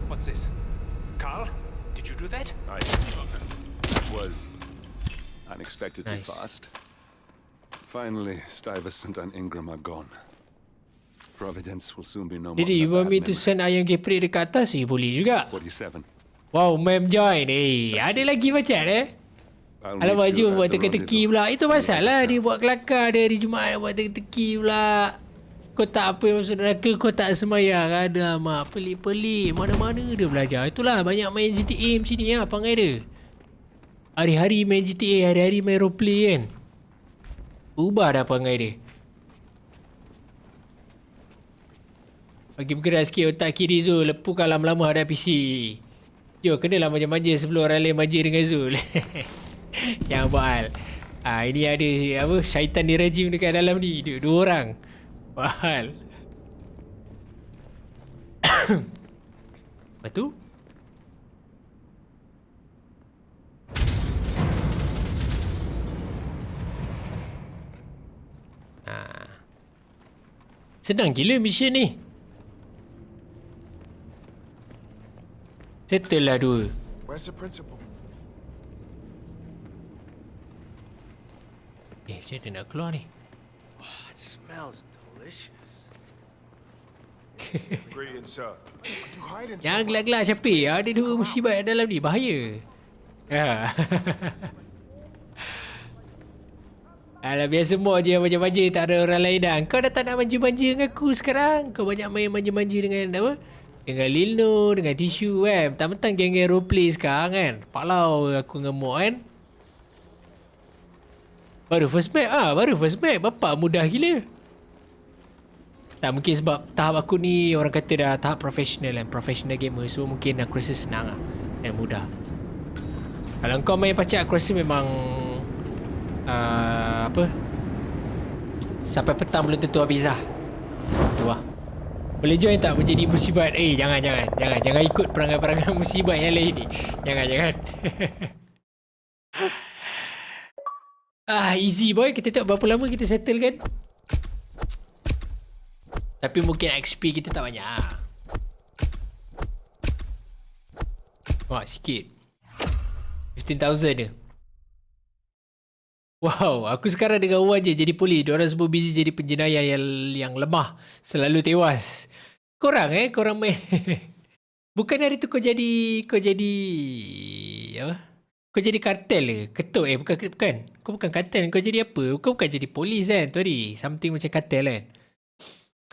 What's this? Carl? Did you do that? That was unexpectedly Nice. fast. Finally, Stuyvesant and Ingram are gone. Providence will soon be no more Jadi, than you a want bad me to memory. send ayam geprek dekat atas? Boleh juga. 47. Wow, mem join. Ada lagi macam I'll Alamak, meet you cuma buat at the teka-teki rendezvous pula. Itu on the edge masalah of dia town. buat kelakar dia hari Jumaat buat teka-teki pula. Kau tak apa yang masuk neraka, kau tak semayang. Ada mak pelik-pelik. Mana-mana dia belajar. Itulah banyak main GTA macam ni lah perangai dia. Hari-hari main GTA, hari-hari main roleplay kan. Ubah dah perangai dia. Bagi bergerak sikit otak kiri Zul. Lepukan lama-lama hadap PC. Yo, kenalah manja-manja sebelum orang lain manja dengan Zul. Jangan buat hal. Ini ada apa syaitan dirajim dekat dalam ni. Dua orang. Buat hal. Lepas tu? Senang gila mission ni. Settle lah dua. Where's the principal? Macam mana nak keluar ni? It smells delicious. Brilliant, sir. Could you hide in Jangan gelak-gelak Syafiq. Ada dua musibat dalam ni. Bahaya. Alah, biasa semua je manja-manja, tak ada orang lain dah. Kau dah tak nak manja-manja dengan aku sekarang. Kau banyak main manja-manja dengan apa? Dengan Lilno, dengan tisu kan. Mentang-mentang geng-geng roleplay sekarang kan. Palau aku ngemuk kan. Baru first map baru first map. Bapak mudah gila. Tak, mungkin sebab tahap aku ni orang kata dah tahap professional kan. Professional gamer. So mungkin aku rasa senang lah. Dan mudah. Kalau kau main pacak aku rasa memang apa, sampai petang belum tentu habis lah. Tu lah. Boleh join tak menjadi musibat? Jangan ikut perangai-perangai musibat yang lain ni. Jangan. Easy boy. Kita tengok berapa lama kita settle kan. Tapi mungkin XP kita tak banyak. Wah, sikit. 15,000 dia. Wow, aku sekarang dengan Wan je jadi polis. Diorang semua busy jadi penjenayah yang lemah. Selalu tewas. Korang main. Bukan hari tu kau jadi apa? Kau jadi kartel ke? Ketuk bukan. Kau bukan kartel. Kau jadi apa? Kau bukan jadi polis kan? Tu tadi. Something macam kartel kan?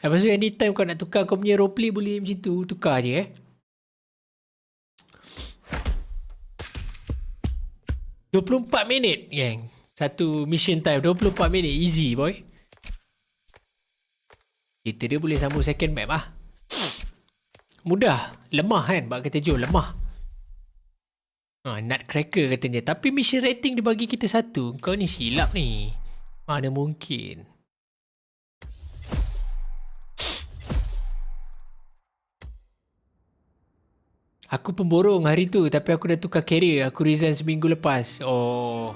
Lepas tu anytime kau nak tukar kau punya roleplay boleh macam tu. Tukar je 24 minit gang. Satu mission time 24 minit. Easy boy. Kita dia boleh sambung second map lah. Mudah. Lemah kan? Bak kata Joe lemah. Nutcracker katanya. Tapi mission rating dia bagi kita 1. Kau ni silap ni. Mana mungkin. Aku pemborong hari tu. Tapi aku dah tukar career. Aku resign seminggu lepas. Oh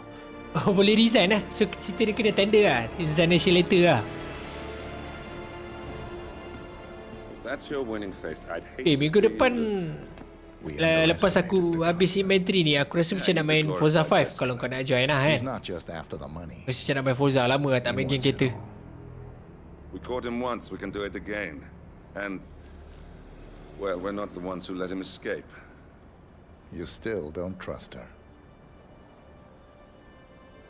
boleh resign lah. So cerita dia kena tender lah. Resignation letter lah. That's your winning face. I'd hate Minggu depan lepas aku habis inventory ni, aku rasa macam nak main Forza 5 kalau kau nak join lah kan. Rasa macam nak main Forza, lama lah tak main game kereta. We caught him once, we can do it again. And, well, we're not the ones who let him escape. You still don't trust her.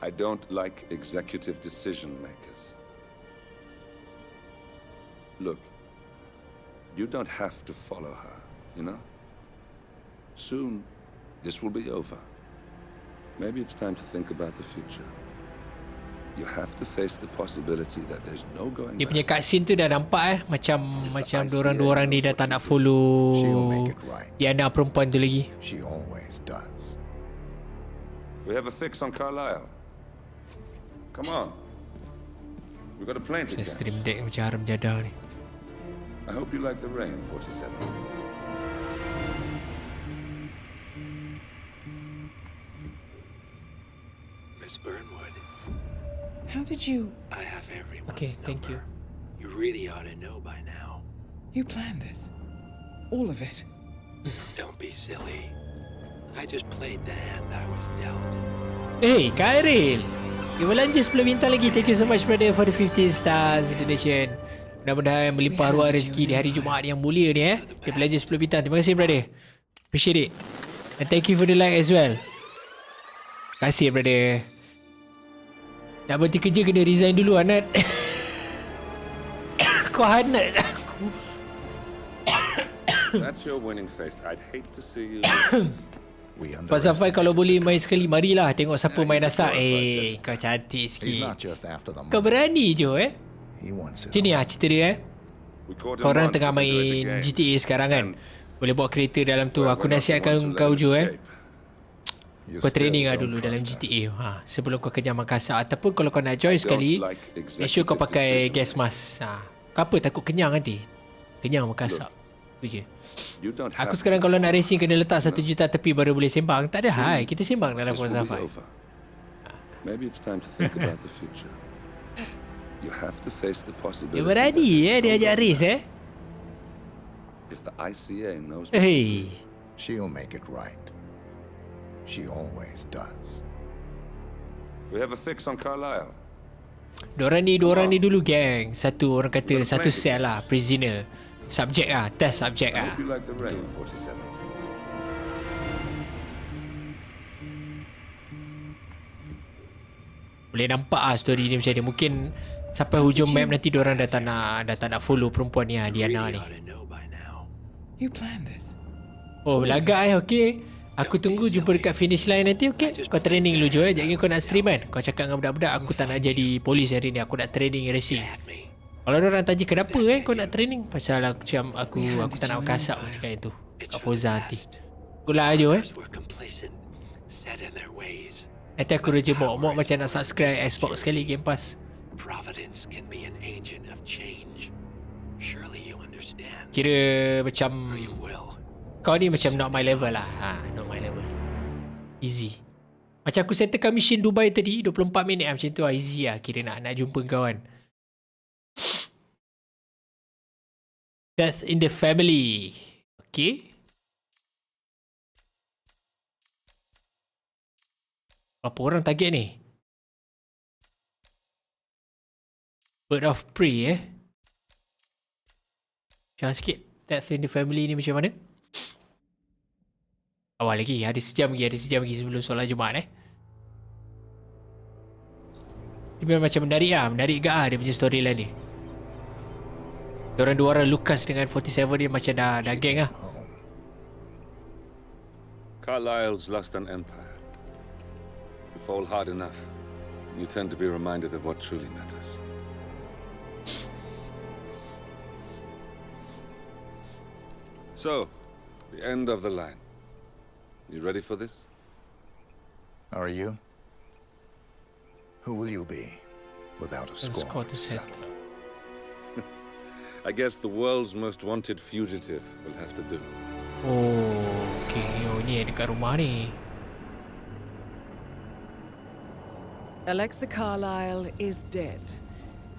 I don't like executive decision makers. Look, you don't have to follow her, you know? Soon, this will be over. Maybe it's time to think about the future. You have to face the possibility that there's no going Dia back. punya cutscene tu dah nampak macam dua orang ni dah tak nak follow Diana perempuan tu lagi. She always does. We have a fix on Carlisle. Come on. We got a plane to Saya catch. stream deck macam haram jadah ni. I hope you like the rain, 47. Miss Burnwood. How did you... I have everyone's Okay, thank you. You really ought to know by now. You planned this? All of it? Don't be silly. I just played the hand I was dealt. Hey, Khairil! Belanja 10 bintang lagi. Thank you so much brother for the 15 stars donation. Mudah-mudahan melimpah ruah rezeki di hari Jumaat yang mulia ni Dia belanja 10 bintang. Terima kasih brother. Appreciate it. And thank you for the like as well. Terima kasih brother. Nak berhenti kerja kena resign dulu Anat. Kau hanat aku. That's your winning face. I'd hate to see you. Pasal Fai kalau boleh main sekali, marilah tengok siapa main asak. Kau cantik sikit. Kau berani je Macam ni lah cerita dia Korang tengah main GTA sekarang kan. Boleh bawa kereta dalam tu. Aku nasihatkan kau je kau training lah dulu dalam GTA sebelum kau kenyang makasak. Ataupun kalau kau nak join sekali, make sure kau pakai gas mask. Kau apa takut kenyang nanti? Kenyang makasak. Tu je. Aku sekarang kalau nak racing kena letak 1 juta tepi baru boleh sembang. Tak ada hal. Kita sembang dalam Forza 5. Maybe it's time to think about the future. You have to face the possibility. Dia berani dia ajak race If the ICA knows Hey. She'll make it right. She always does. We have a fix on Carlisle. Dua orang ni dulu gang. Satu orang kata satu sel lah, prisoner. Subjek lah, test subjek I lah. hope you like the rain, 47. Boleh nampak lah story dia macam ni. Mungkin sampai hujung map nanti diorang dah tak nak follow perempuan ni lah, Diana ni. You planned this? Oh, belagak okey. Aku tunggu jumpa dekat finish line nanti, okey? Kau training dulu je Jangan kau nak stream kan? Kau cakap dengan budak-budak, aku tak nak jadi polis hari ni. Aku nak training racing. Kalau orang tanya kenapa kau nak training? Pasal macam aku tak nak kasak macam kat itu. Kat Forza nanti. Akulah je Nanti aku reja mok macam nak subscribe Xbox sekali Game Pass. Kira macam kau ni macam not my level lah. Not my level. Easy. Macam aku settlekan mission Dubai tadi 24 minit macam tu lah. Easy lah. Kira nak jumpa kawan. Death in the family. Okay. Berapa orang target ni? Bird of Prey Jangan sikit. Death in the family ni macam mana? Awal lagi. Ada sejam lagi sebelum solat Jumaat Dia macam menarik Menarik gak dia punya storyline ni. Diorang dua orang, Lucas dengan 47 dia macam dah geng Carlyle's lost an empire. You fall hard enough, you tend to be reminded of what truly matters. So, the end of the line. You ready for this? Are you? Who will you be without a score to settle? I guess the world's most wanted fugitive will have to do. Oh, okay. Oh, ni dekat rumah ni. Alexa Carlyle is dead.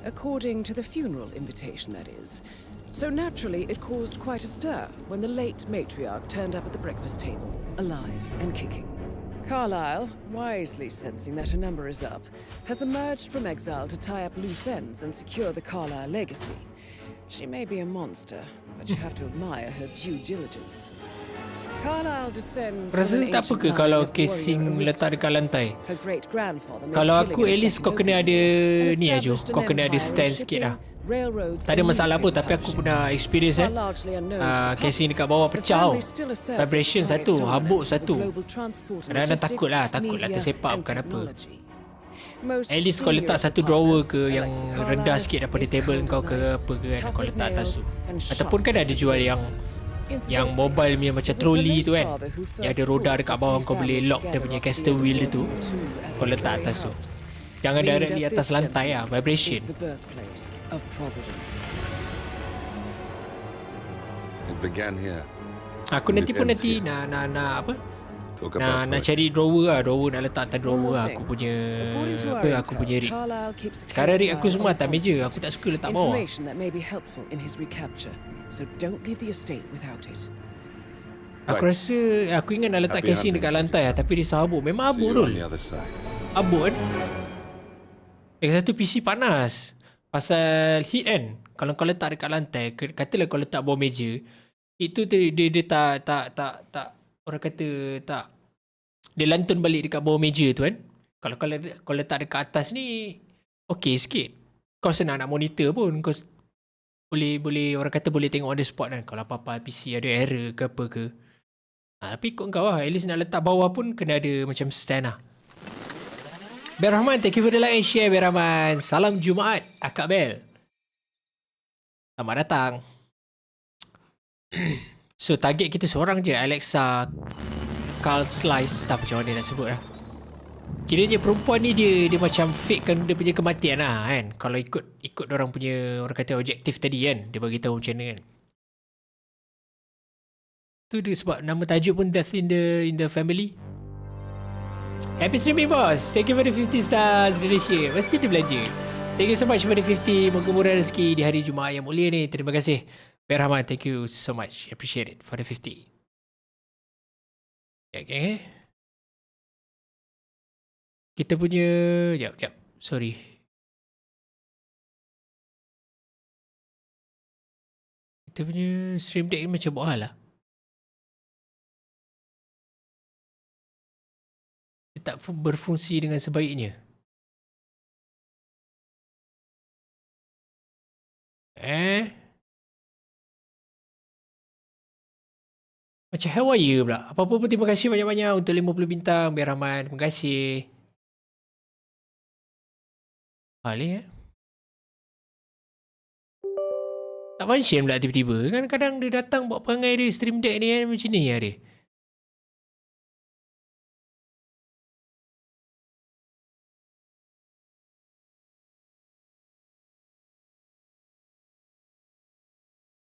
According to the funeral invitation, that is. So naturally, it caused quite a stir when the late matriarch turned up at the breakfast table, alive and kicking. Carlyle, wisely sensing that her number is up, has emerged from exile to tie up loose ends and secure the Carlyle legacy. She may be a monster, but you have to admire her due diligence. Carlyle descends Rasa from an tak apa ancient ke line kalau of casing warrior letak dekat lantai? aristocrats. Her great-grandfather made Kalau killing aku a at least kau second kena ada opium and ni Aju. established an Kau kena ada empire in stand sikit shipping, lah. railroads, Tak ada and masalah pun, newspaper tapi aku publishing. pernah experience While largely unknown to the public, casing dekat bawah the pecah family still asserts vibration its quiet satu, dominance habuk over satu. global transport and Kadang-kadang logistics, takutlah media, tersepak and bukan apa. technology. Most At least kau letak senior satu drawer partners, ke yang Alexa rendah Carlyle, sikit daripada is table cold kau as ke ice, apa ke kan, tough kau as letak atas nails, tu. and Ataupun sharp kan ada as jual razor. yang Incidentally, mobile punya macam it was her trolley late tu kan, father who yang first ada roda brought dekat the bawah, three kau boleh families lock dia together punya after the caster end of wheel dia World tu. War II at Kau this letak very atas tu. house. Jangan Named directly at atas this lantai temple vibration. is the birthplace of Providence. It began here. Aku And nanti it pun ends nanti here. nak apa? Talk Nak about cari drawer nak letak atas One drawer more aku thing. punya According to our aku punya intel, rig. Carlyle keeps a Sekarang case rig aku file semua on atas meja. constant. Aku tak suka letak bawah. Information that may be helpful in his recapture. So don't leave the estate without it. Aku rasa aku ingat nak letak Happy casing hunting, dekat lantai lah, tapi dia sabuk. Memang See abuk you Rul. on the other side. Abuk kan. Lagi satu PC panas. Pasal heat kan. Kalau kau letak dekat lantai, katalah kau letak bawah meja, itu dia tak orang kata tak, dia lantun balik dekat bawah meja tu kan. Kalau kau letak dekat atas ni okey sikit. Kau senang nak monitor pun. Kau boleh orang kata boleh tengok on the spot kan. Kalau apa-apa PC ada error ke apa ke. Tapi ikut kau lah. At least nak letak bawah pun kena ada macam stand lah. Bel Rahman, thank you for the like and share Bel Rahman. Salam Jumaat Akak Bel. Selamat datang. So target kita seorang je, Alexa Carl Slice. Tak macam mana nak sebut lah. Kiranya perempuan ni dia macam fakekan dia punya kematian lah kan. Kalau ikut orang punya, orang kata objektif tadi kan, dia bagi tahu macam mana kan. Tu dia sebab nama tajuk pun Death in the Family. Happy streaming boss. Thank you for the 50 stars Indonesia. Mesti dia belanja. Thank you so much for the 50. Moga murah rezeki di hari Jumaat yang mulia ni. Terima kasih Bel Rahman, thank you so much. Appreciate it for the 50. Okay. Kita punya Sekejap. Sorry. Kita punya stream deck ni macam buat hal lah. Dia tak berfungsi dengan sebaiknya. Macam haywire pula. Apa-apa pun terima kasih banyak-banyak untuk 50 bintang Bel Rahman. Terima kasih. Balik tak function pula tiba-tiba. Kan kadang dia datang buat perangai dia stream deck ni kan macam ni lah dia.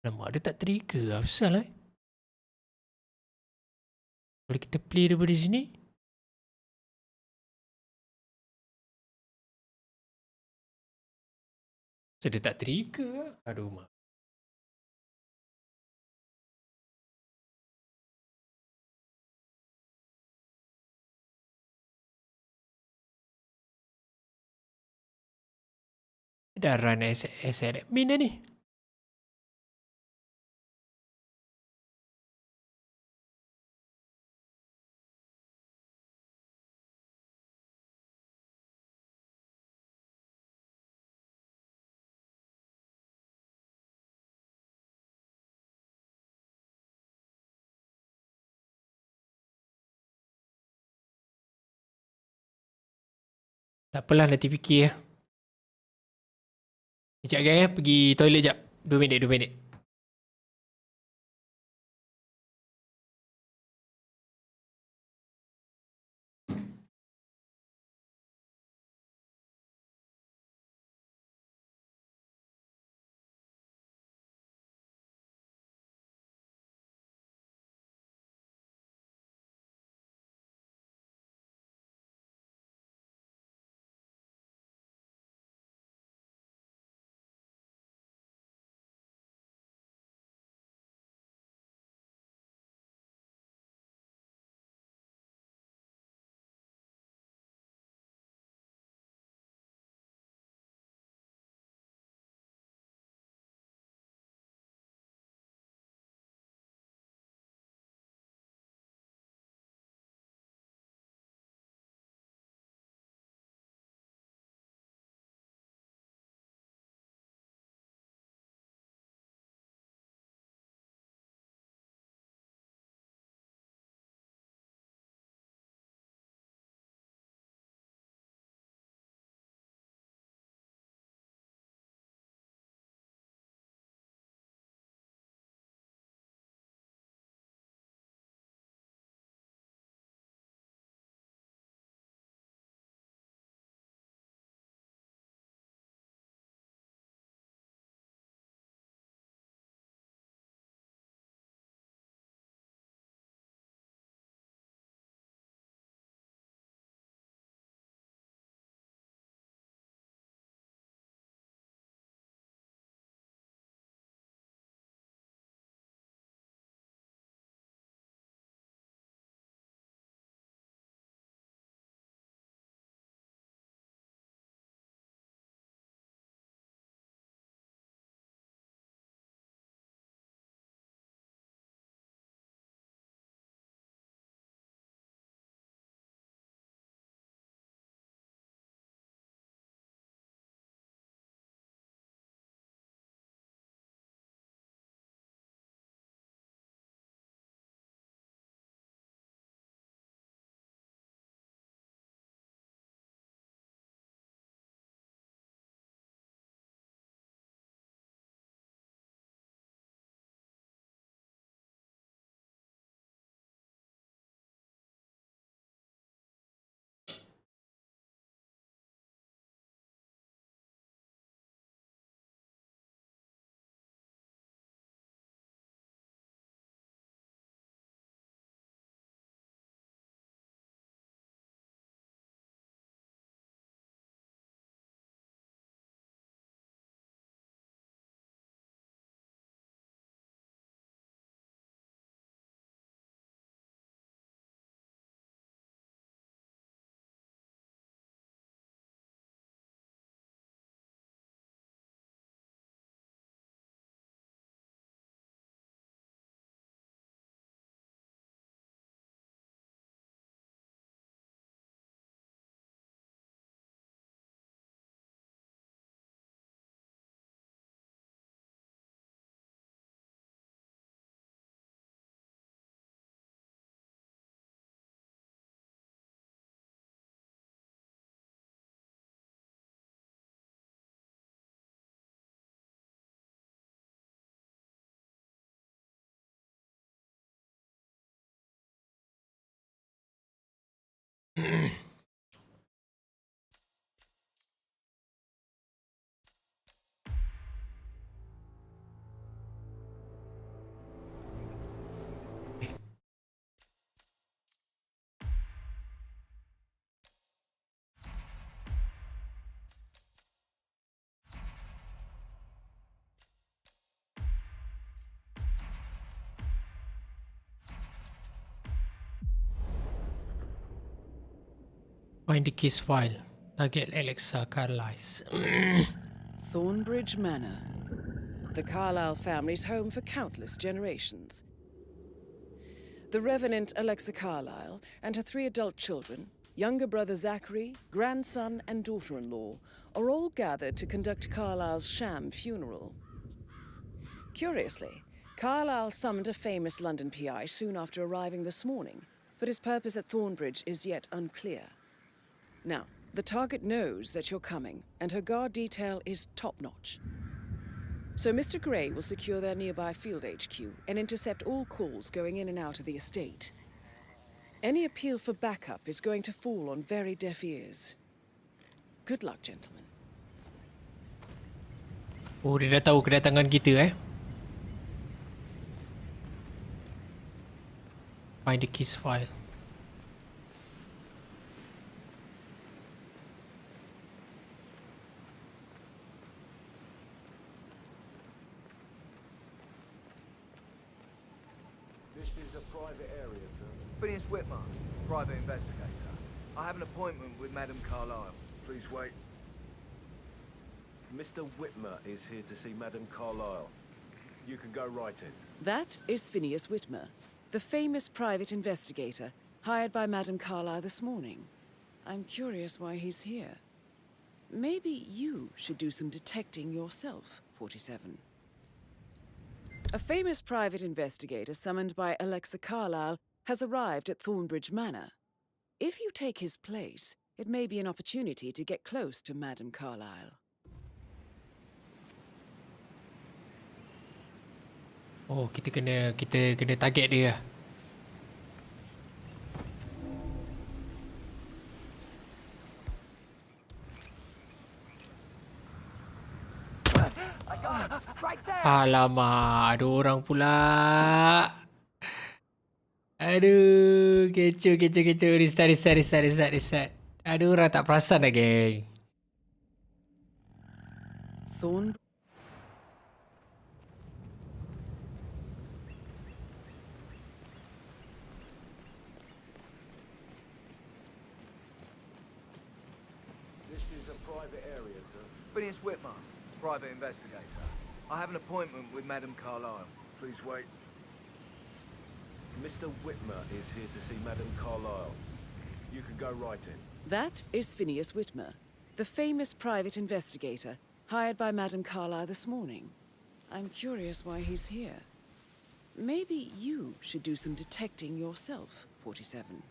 Nampak dia tak trigger. Apa pasal lah? Boleh kita play daripada sini? So, dia tak trigger. Aduh, mak. Dah run admin dah ni. Tak apalah, nanti fikir. Sekejap guys, pergi toilet sekejap. 2 minit, 2 minit. Find the case file. Target Alexa Carlisle. Thornbridge Manor. The Carlyle family's home for countless generations. The Revenant Alexa Carlyle and her 3 adult children, younger brother Zachary, grandson and daughter-in-law, are all gathered to conduct Carlyle's sham funeral. Curiously, Carlyle summoned a famous London PI soon after arriving this morning, but his purpose at Thornbridge is yet unclear. Now, The target knows that you're coming, and her guard detail is top-notch. So Mr. Gray will secure their nearby field HQ and intercept all calls going in and out of the estate. Any appeal for backup is going to fall on very deaf ears. Good luck, gentlemen. Oh, dia dah tahu kedatangan kita Find the keys file. This is a private area, sir. Phineas Whitmer, private investigator. I have an appointment with Madame Carlyle. Please wait. Mr. Whitmer is here to see Madame Carlyle. You can go right in. That is Phineas Whitmer, the famous private investigator hired by Madame Carlyle this morning. I'm curious why he's here. Maybe you should do some detecting yourself, 47. A famous private investigator summoned by Alexa Carlyle has arrived at Thornbridge Manor. If you take his place, it may be an opportunity to get close to Madame Carlyle. Oh, kita kena target dia. Alamak, ada orang pula. Aduh, kecoh. Restart. Ada orang tak perasan dah, geng. This is a private area, sir. Phineas Whitmer, private investigator. I have an appointment with Madame Carlyle. Please wait. Mr. Whitmer is here to see Madame Carlyle. You can go right in. That is Phineas Whitmer, the famous private investigator hired by Madame Carlyle this morning. I'm curious why he's here. Maybe you should do some detecting yourself, 47.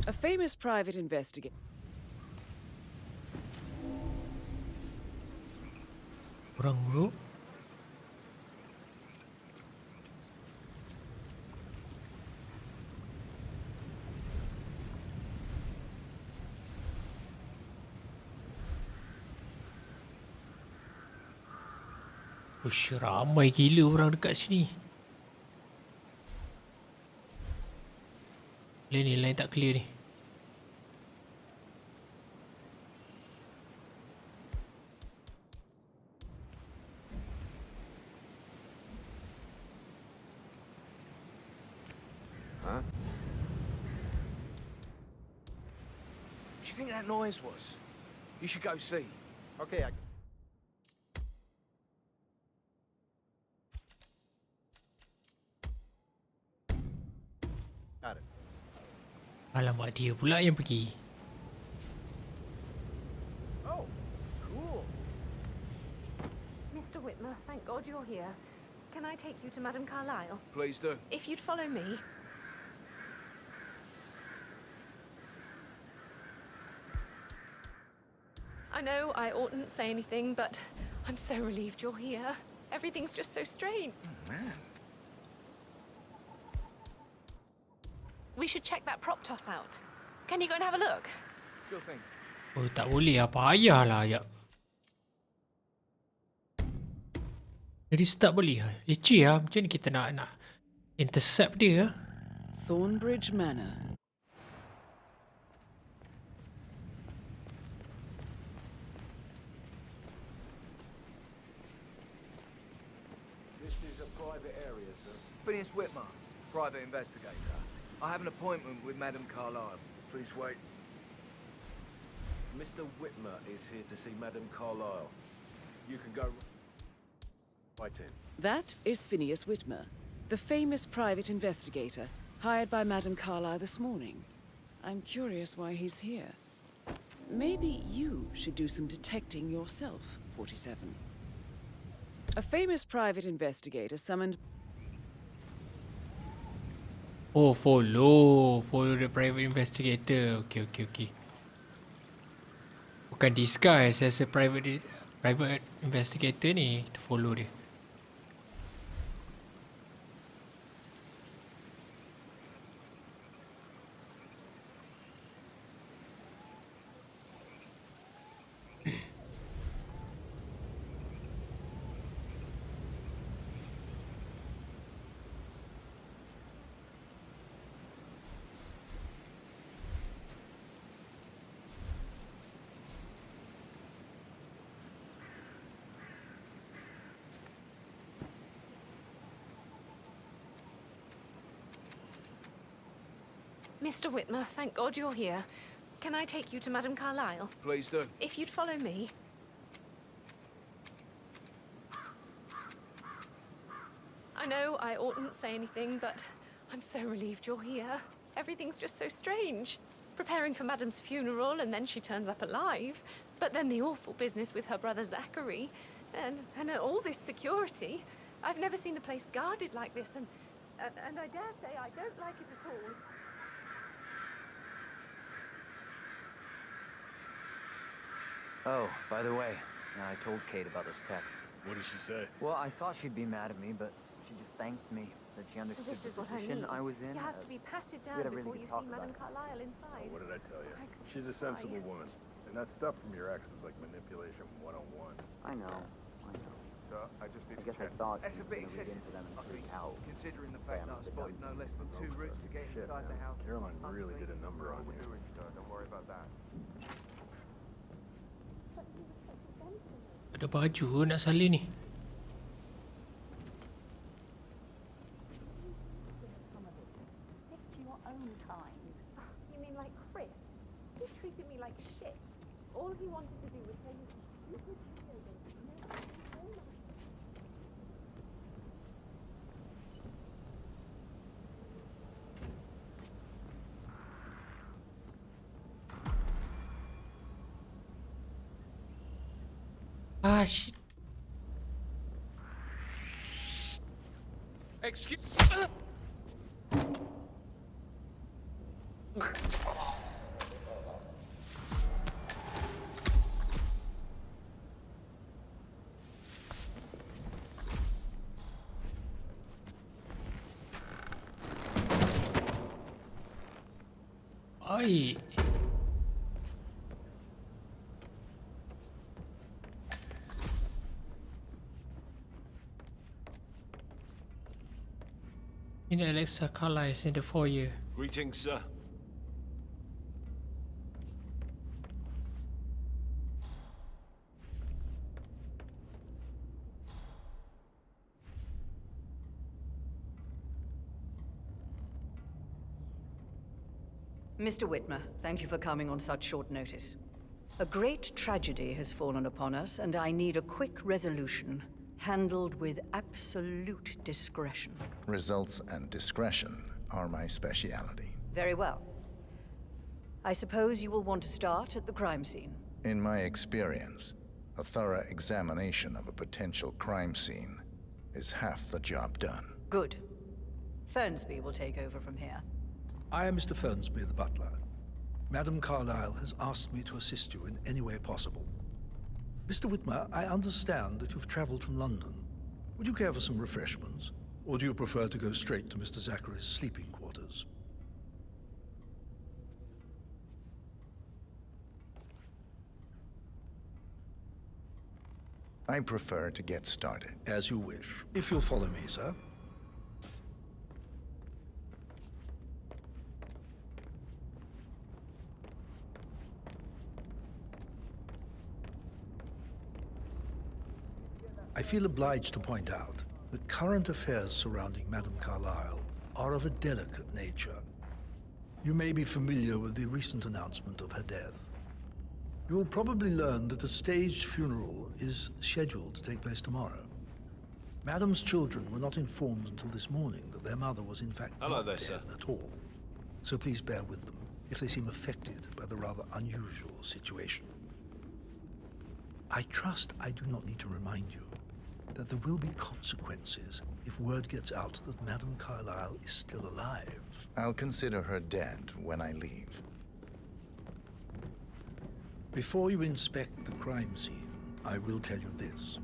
A famous private investigator... Orang bro. Ush, ramai gila orang dekat sini. Lain tak clear ni. Huh? What do you think that noise was? You should go see. Okay, got it. Alamak, dia pula yang pergi. Oh, cool. Mr. Whitmer, thank God you're here. Can I take you to Madame Carlyle? Please do. If you'd follow me. I know I oughtn't say anything, but I'm so relieved you're here. Everything's just so strange. Oh, man. We should check that prop toss out. Can you go and have a look? Sure thing. Oh, tak boleh. Apa payahlah ayat. Jadi start boleh. Leceh lah. Macam ni kita nak intercept dia. Thornbridge Manor. This is a private area, sir. Phineas Whitmer, private investigator. I have an appointment with Madame Carlyle. Please wait. Mr. Whitmer is here to see Madame Carlyle. You can go right in. That is Phineas Whitmer, the famous private investigator hired by Madame Carlyle this morning. I'm curious why he's here. Maybe you should do some detecting yourself, 47. A famous private investigator summoned... Oh, follow the private investigator. Okay. Bukan disguise as a private investigator ni, kita follow dia. Mr. Whitmer, thank God you're here. Can I take you to Madame Carlyle? Please do. If you'd follow me. I know I oughtn't say anything, but I'm so relieved you're here. Everything's just so strange. Preparing for Madame's funeral, and then she turns up alive. But then the awful business with her brother Zachary, and all this security. I've never seen the place guarded like this, and I dare say I don't like it at all. Oh, by the way, I told Kate about this text. What did she say? Well, I thought she'd be mad at me, but she just thanked me that she understood This the is what I position mean. I was in. You have to be patted we down had a really before good you talk see about Madame it. Carlyle inside. What did I tell you? I could She's a cry. sensible woman. And that stuff from your ex was like manipulation 101. I know. So, I just need I guess I thought That's she a was bit going to read excessive, into them and I freak think, out. considering the fact that I spotted no less than 2 routes to get Shit, inside the man. house. Caroline really did a number on you. Don't worry about that. Ada baju nak salin ni. Stick to your own kind. You mean like Chris? He treated me like shit. All he wanted to do was say you stupid video games. Ah, shit. Excuse. Ai. In Alexa Carlyle is in the foyer. Greetings, sir. Mr. Whitmer, thank you for coming on such short notice. A great tragedy has fallen upon us, and I need a quick resolution, handled with absolute discretion. Results and discretion are my speciality. Very well. I suppose you will want to start at the crime scene. In my experience, a thorough examination of a potential crime scene is half the job done. Good. Fernsby will take over from here. I am Mr. Fernsby, the butler. Madame Carlyle has asked me to assist you in any way possible. Mr. Whitmer, I understand that you've traveled from London. Would you care for some refreshments? Or do you prefer to go straight to Mr. Zachary's sleeping quarters? I prefer to get started. As you wish. If you'll follow me, sir. I feel obliged to point out that current affairs surrounding Madame Carlyle are of a delicate nature. You may be familiar with the recent announcement of her death. You will probably learn that a staged funeral is scheduled to take place tomorrow. Madame's children were not informed until this morning that their mother was in fact not dead at all. So please bear with them if they seem affected by the rather unusual situation. I trust I do not need to remind you that there will be consequences if word gets out that Madame Carlyle is still alive. I'll consider her dead when I leave. Before you inspect the crime scene, I will tell you this.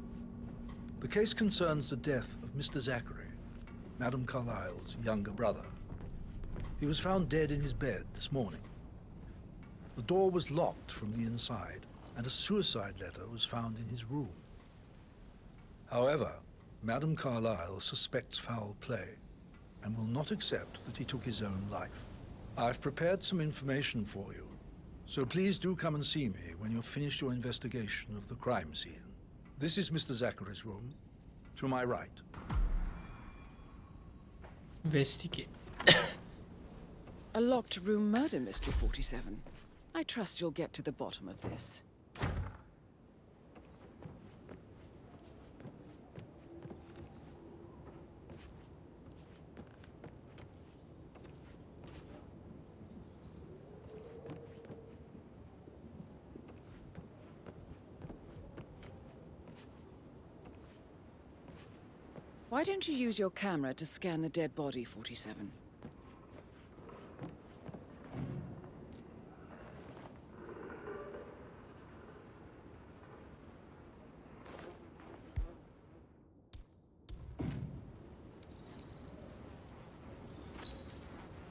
The case concerns the death of Mr. Zachary, Madame Carlyle's younger brother. He was found dead in his bed this morning. The door was locked from the inside, and a suicide letter was found in his room. However, Madame Carlyle suspects foul play and will not accept that he took his own life. I've prepared some information for you, so please do come and see me when you've finished your investigation of the crime scene. This is Mr. Zachary's room, to my right. Investigate. A locked room murder mystery, 47. I trust you'll get to the bottom of this. Why don't you use your camera to scan the dead body, 47?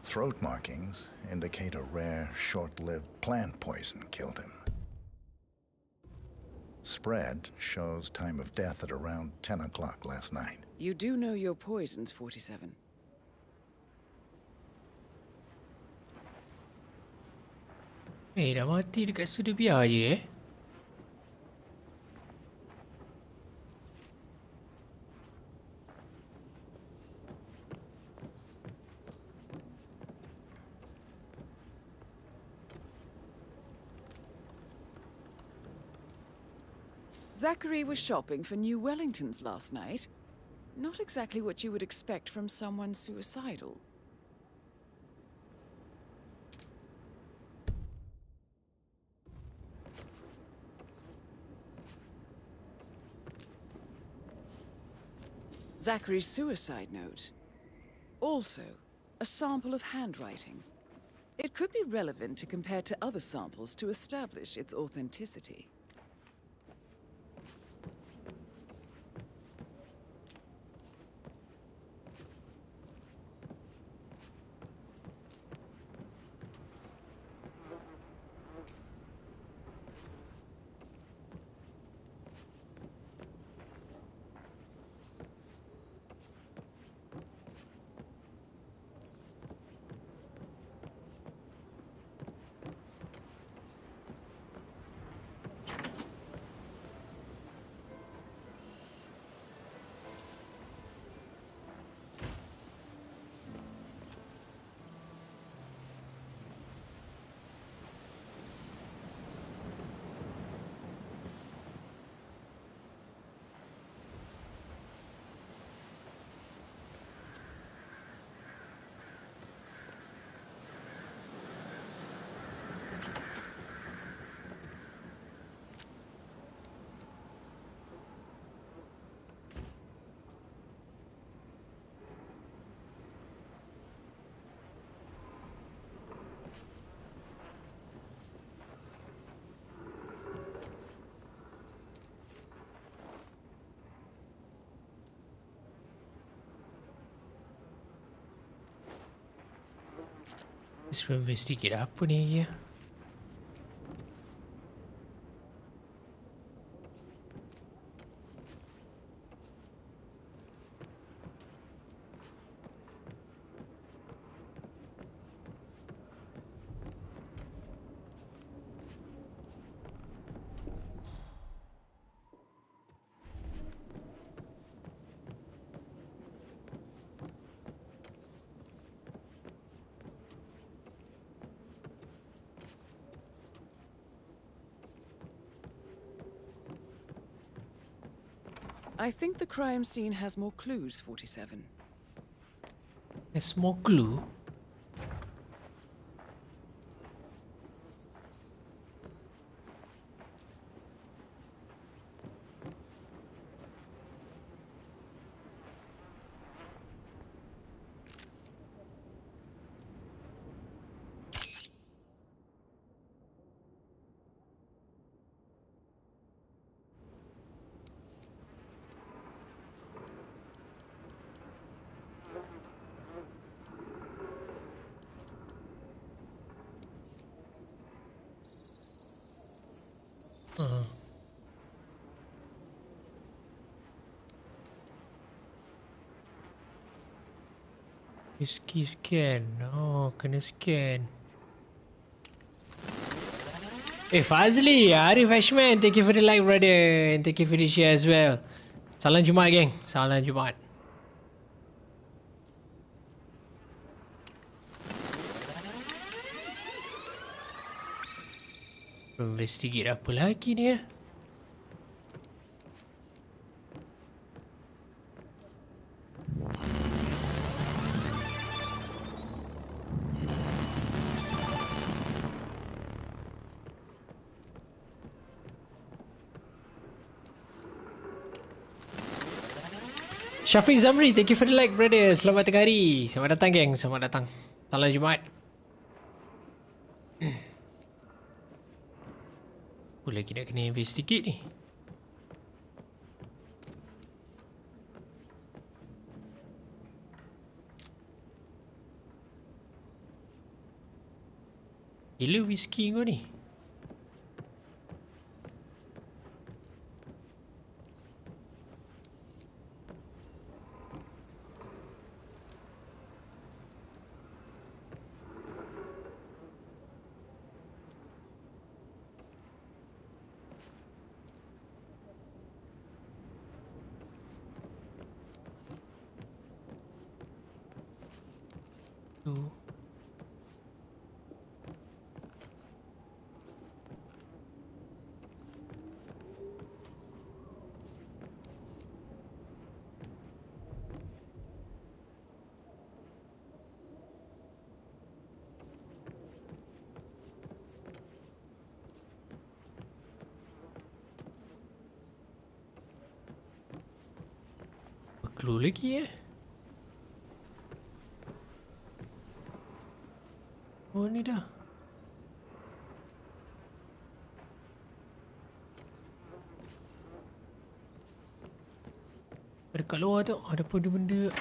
Throat markings indicate a rare, short-lived plant poison killed him. Spread shows time of death at around 10 o'clock last night. You do know your poisons, 47. Dah mati dekat studio biar je Zachary was shopping for new Wellingtons last night. Not exactly what you would expect from someone suicidal. Zachary's suicide note. Also, a sample of handwriting. It could be relevant to compare to other samples to establish its authenticity. Suruh investigate apa ni ya? I think the crime scene has more clues, 47. There's more clue. Scan. Oh, kena scan. Fazli, Arif Ashman, thank you for the like, brother. And thank you for the share as well. Salam Jumaat, geng. Salam Jumaat. Investigate apa lagi ni ya? Syafiq Zamri, thank you for the like, brother. Selamat tengah hari. Selamat datang, geng. Selamat datang. Salam Jumaat. Apa lagi nak kena investigate ni? Gila whisky kau ni. Tu. Clue lagi Oh ni dah. Dekat luar tu ada apa benda.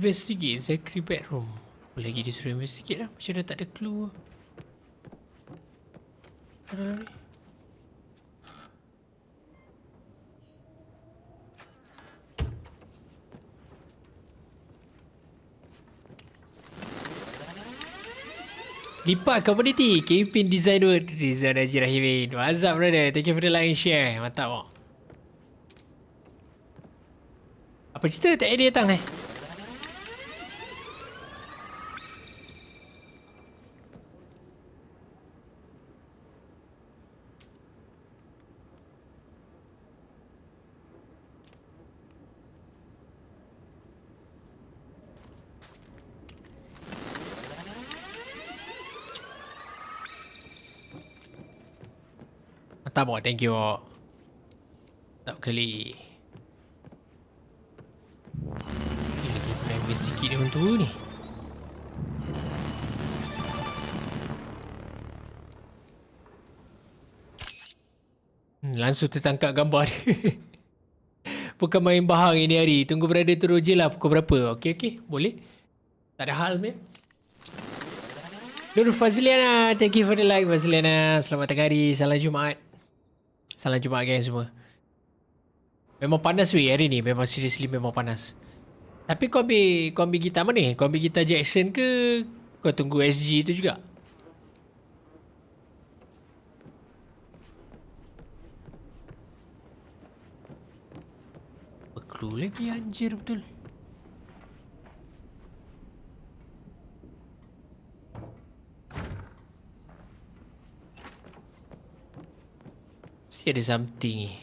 Investigate Zachary bedroom. Apa lagi dia suruh investigate lah. Macam dah tak ada clue. Apa dalam ni? Lipat community. Kingpin designer Rizal Haji Rahimin. What's up, brother? Thank you for the like and share. Mantap kok. Apa cerita? Tak ada dia datang ni. Mantap kok, thank you kok. Mantap kali. Ini lagi pula investigate dia orang tu ni. Langsung tertangkap gambar dia. Bukan main bahang ini hari. Tunggu berada terus je lah pukul berapa. Okey, boleh. Tak ada hal meh. Nur Fazliana, thank you for the like Fazliana. Selamat tengah hari, salam Jumaat. Salam Jumaat guys semua. Memang panas weh hari ni. Memang seriously memang panas. Tapi kau ambil gitar mana? Kau ambil gitar Jackson ke kau tunggu SG tu juga? Clue lagi anjir betul. Mesti ada something ni.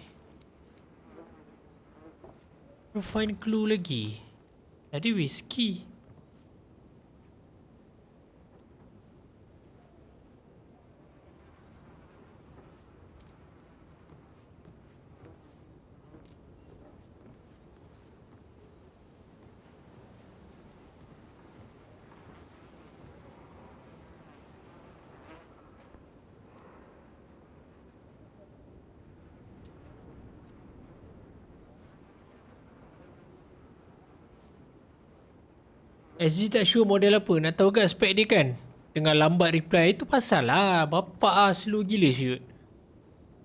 Find clue lagi. Tadi whisky. SG tak sure model apa. Nak tahu kan spek dia kan? Dengan lambat reply. Itu pasal lah. Bapak slow gila shoot.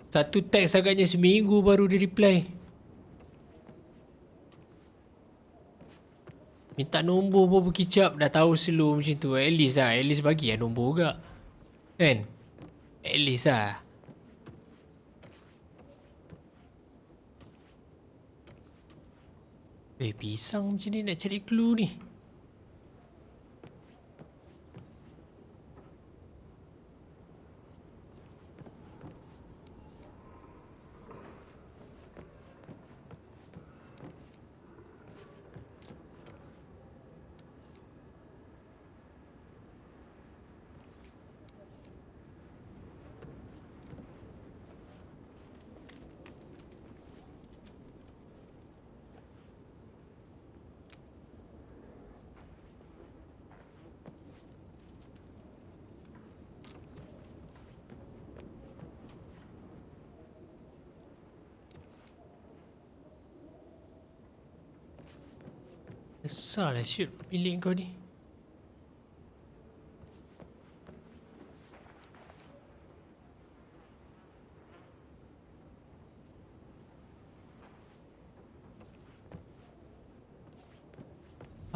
Satu teks agaknya seminggu baru dia reply. Minta nombor pun berkicap. Dah tahu slow macam tu. At least lah. At least bagi lah nombor juga. Kan? At least lah. Pisang macam ni nak cari clue ni. Besar lah shoot bilik kau ni.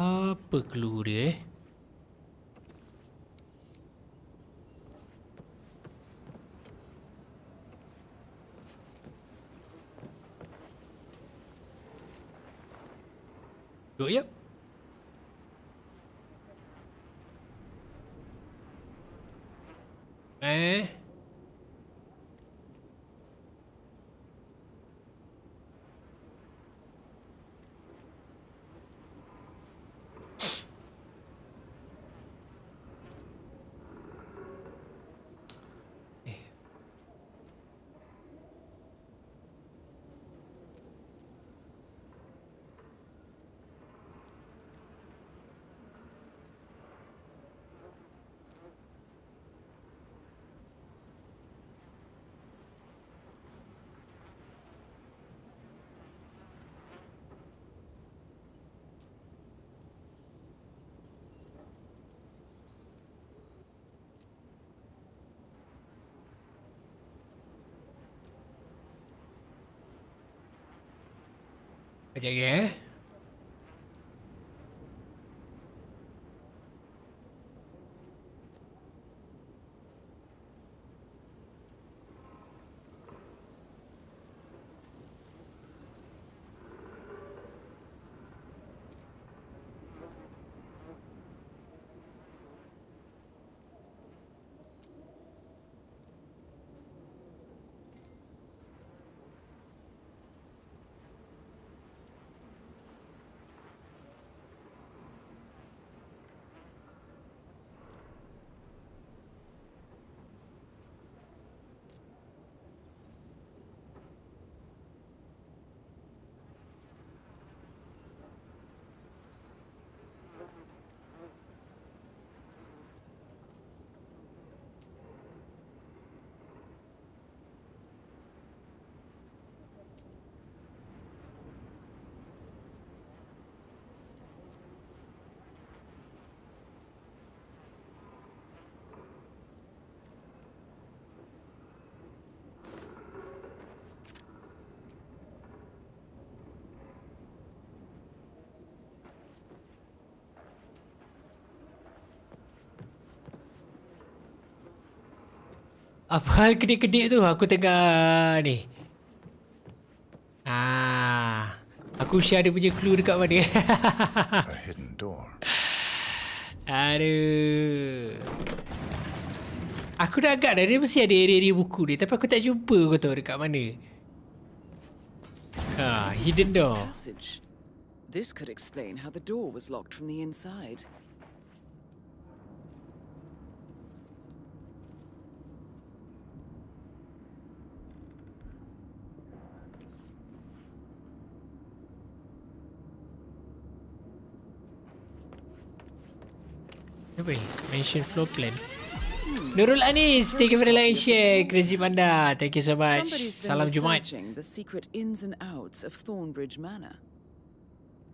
Apa clue dia Duk yap. Kejap lagi apa hal kedip-kedip tu? Aku tengah ni. Aku share dia punya clue dekat mana. A hidden door. Aduh. Aku dah agak dah. Dia mesti ada area-area buku dia. Tapi aku tak jumpa kau tahu dekat mana. Hidden door. Passage. This could explain how the door was locked from the inside. Apa ni? Mention floor plan. Nurul Anis, thank you for the like and share. Crazy Panda, thank you so much. Somebody's been Salam Jumaat. researching the secret ins and outs of Thornbridge Manor.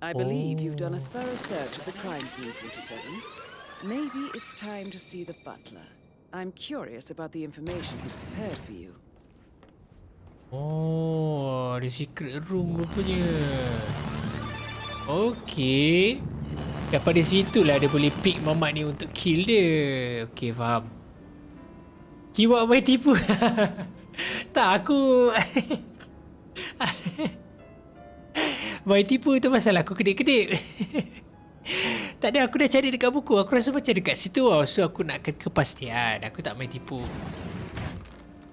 I believe you've done a thorough search of the crime scene, 47. Maybe it's time to see the butler. I'm curious about the information he's prepared for you. Oh, ada secret room rupanya. Okay. Daripada situlah dia boleh pick mamat ni untuk kill dia. Okay, faham. Kiwak main tipu. Tak, aku... main tipu tu pasal aku kedip-kedip. Tak ada, aku dah cari dekat buku. Aku rasa macam dekat situ tau. So aku nakkan kepastian. Aku tak main tipu.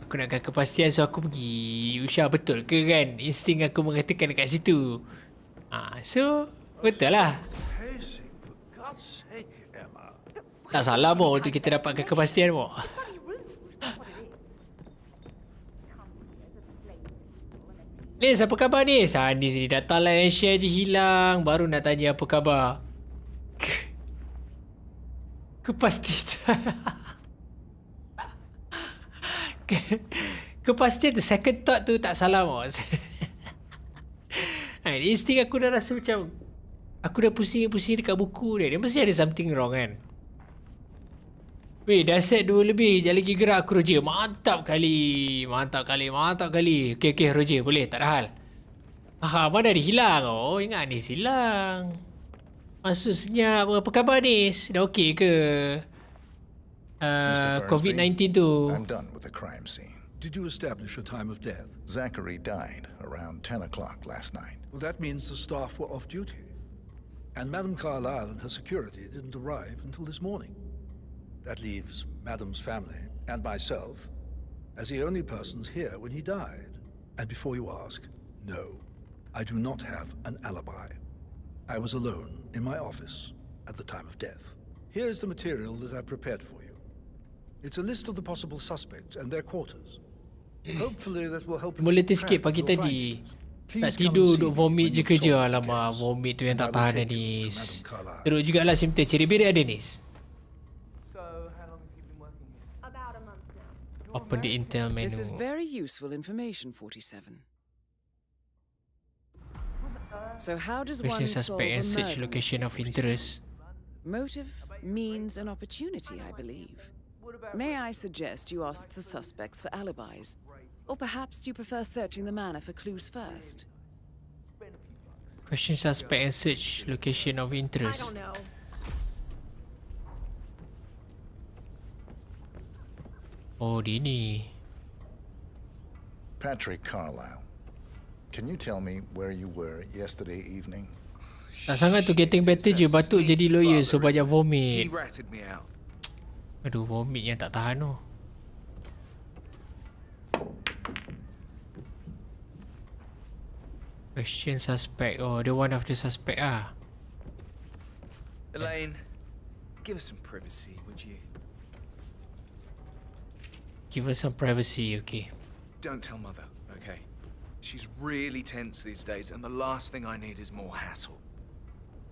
Aku nakkan kepastian, so aku pergi. Usha, betul ke kan? Insting aku mengatakan dekat situ. So, betul lah. Tak salah mo untuk kita dapatkan kepastian mo. Nis, apa khabar Nis? Nis ni datang lah and share je hilang. Baru nak tanya apa khabar. Kepastian. Kepastian tu, second thought tu tak salah mo. Insting aku dah rasa macam aku dah pusing-pusing dekat buku dia. Dia mesti ada something wrong kan. Weh, dah set 2 lebih. Sekejap lagi gerak aku, Roger. Mantap kali. Mantap kali. Mantap kali. Okay, Roger. Boleh. Tak ada hal. Mana dia hilang? Oh, ingat Nis hilang. Masuk senyap. Apa khabar Nis? Dah okey ke? COVID-19 tu. I'm done with the crime scene. Did you establish a time of death? Zachary died around 10 o'clock last night. Well, that means the staff were off duty. And Madame Carlyle and her security didn't arrive until this morning. That leaves Madame's family and myself as the only persons here when he died. And before you ask, no, I do not have an alibi. I was alone in my office at the time of death. Here's the material that I prepared for you. It's a list of the possible suspects and their quarters. Hopefully that will help. Boleh sikit pagi tadi. Tak tidur, duk vomit je kerja. Alamak, vomit tu yang tak tahan Nis. Teruk jugalah simptom ciri-biri ada Nis. Open the intel menu. This is very useful information, 47. So how does one Question solve suspect a and search murder? location of interest. Motive, means, and opportunity, I believe. May I suggest you ask the suspects for alibis? Or perhaps do you prefer searching the manor for clues first? Question suspect and search location of I interest. don't know. Oh, dia ni. Patrick Carlyle, can you tell me where you were yesterday evening? Tak sangat tu getting better je. Batuk jadi lawyer so banyak He vomit. ratted me out. Aduh, vomit yang tak tahan tu. Question suspect. Oh, dia one of the suspect ah. Elaine, give us some privacy, would you? Give us some privacy, okay. Don't tell Mother, okay? She's really tense these days, and the last thing I need is more hassle.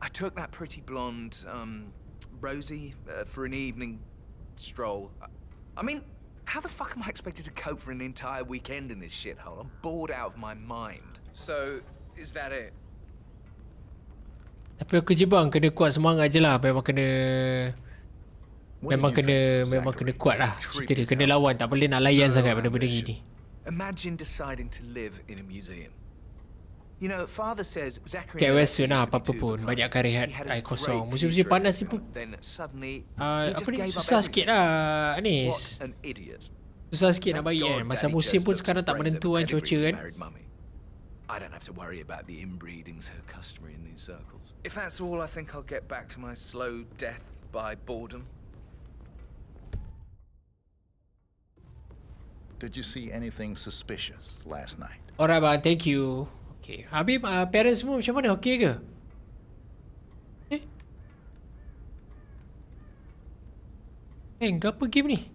I took that pretty blonde, Rosie, for an evening stroll. I mean, how the fuck am I expected to cope for an entire weekend in this shithole? I'm bored out of my mind. So, is that it? Tapi aku je bang, kena kuat semangat je lah. Memang kena kuat lah cerita dia. Kena lawan, tak boleh nak layan sangat benda-benda gini. Imagine deciding to live in a museum. You know, Father says Zachary Kat Western lah, apa-apa pun. Banyak rehat air kosong. Musim-musim panas ni pun apa ni, susah sikit lah Anis. Susah sikit nak bagi kan. Masa musim pun sekarang tak menentu kan cuaca kan. I don't have to worry about the inbreeding so customary in these circles. If that's all, I think I'll get back to my slow death by boredom. Did you see anything suspicious last night? Alright bang, thank you. Okay, habis parents semua macam mana? Okay ke? Apa game ni?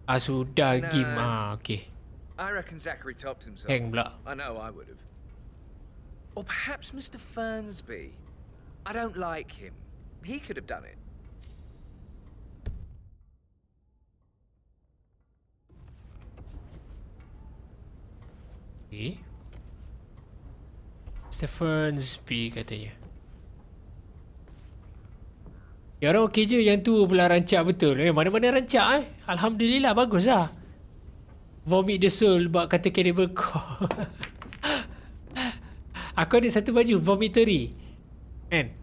Sudah game. Okay. I reckon Zachary topped himself. Hang pula. I know I would have. Or perhaps Mr. Fernsby. I don't like him. He could have done it. Okay. Stephens B katanya. Ya orang okey je, yang tu pula rancak betul. Mana-mana rancak Alhamdulillah, bagus lah. Vomit the soul buat kata Cannibal Core. Aku ada satu baju vomitory kan.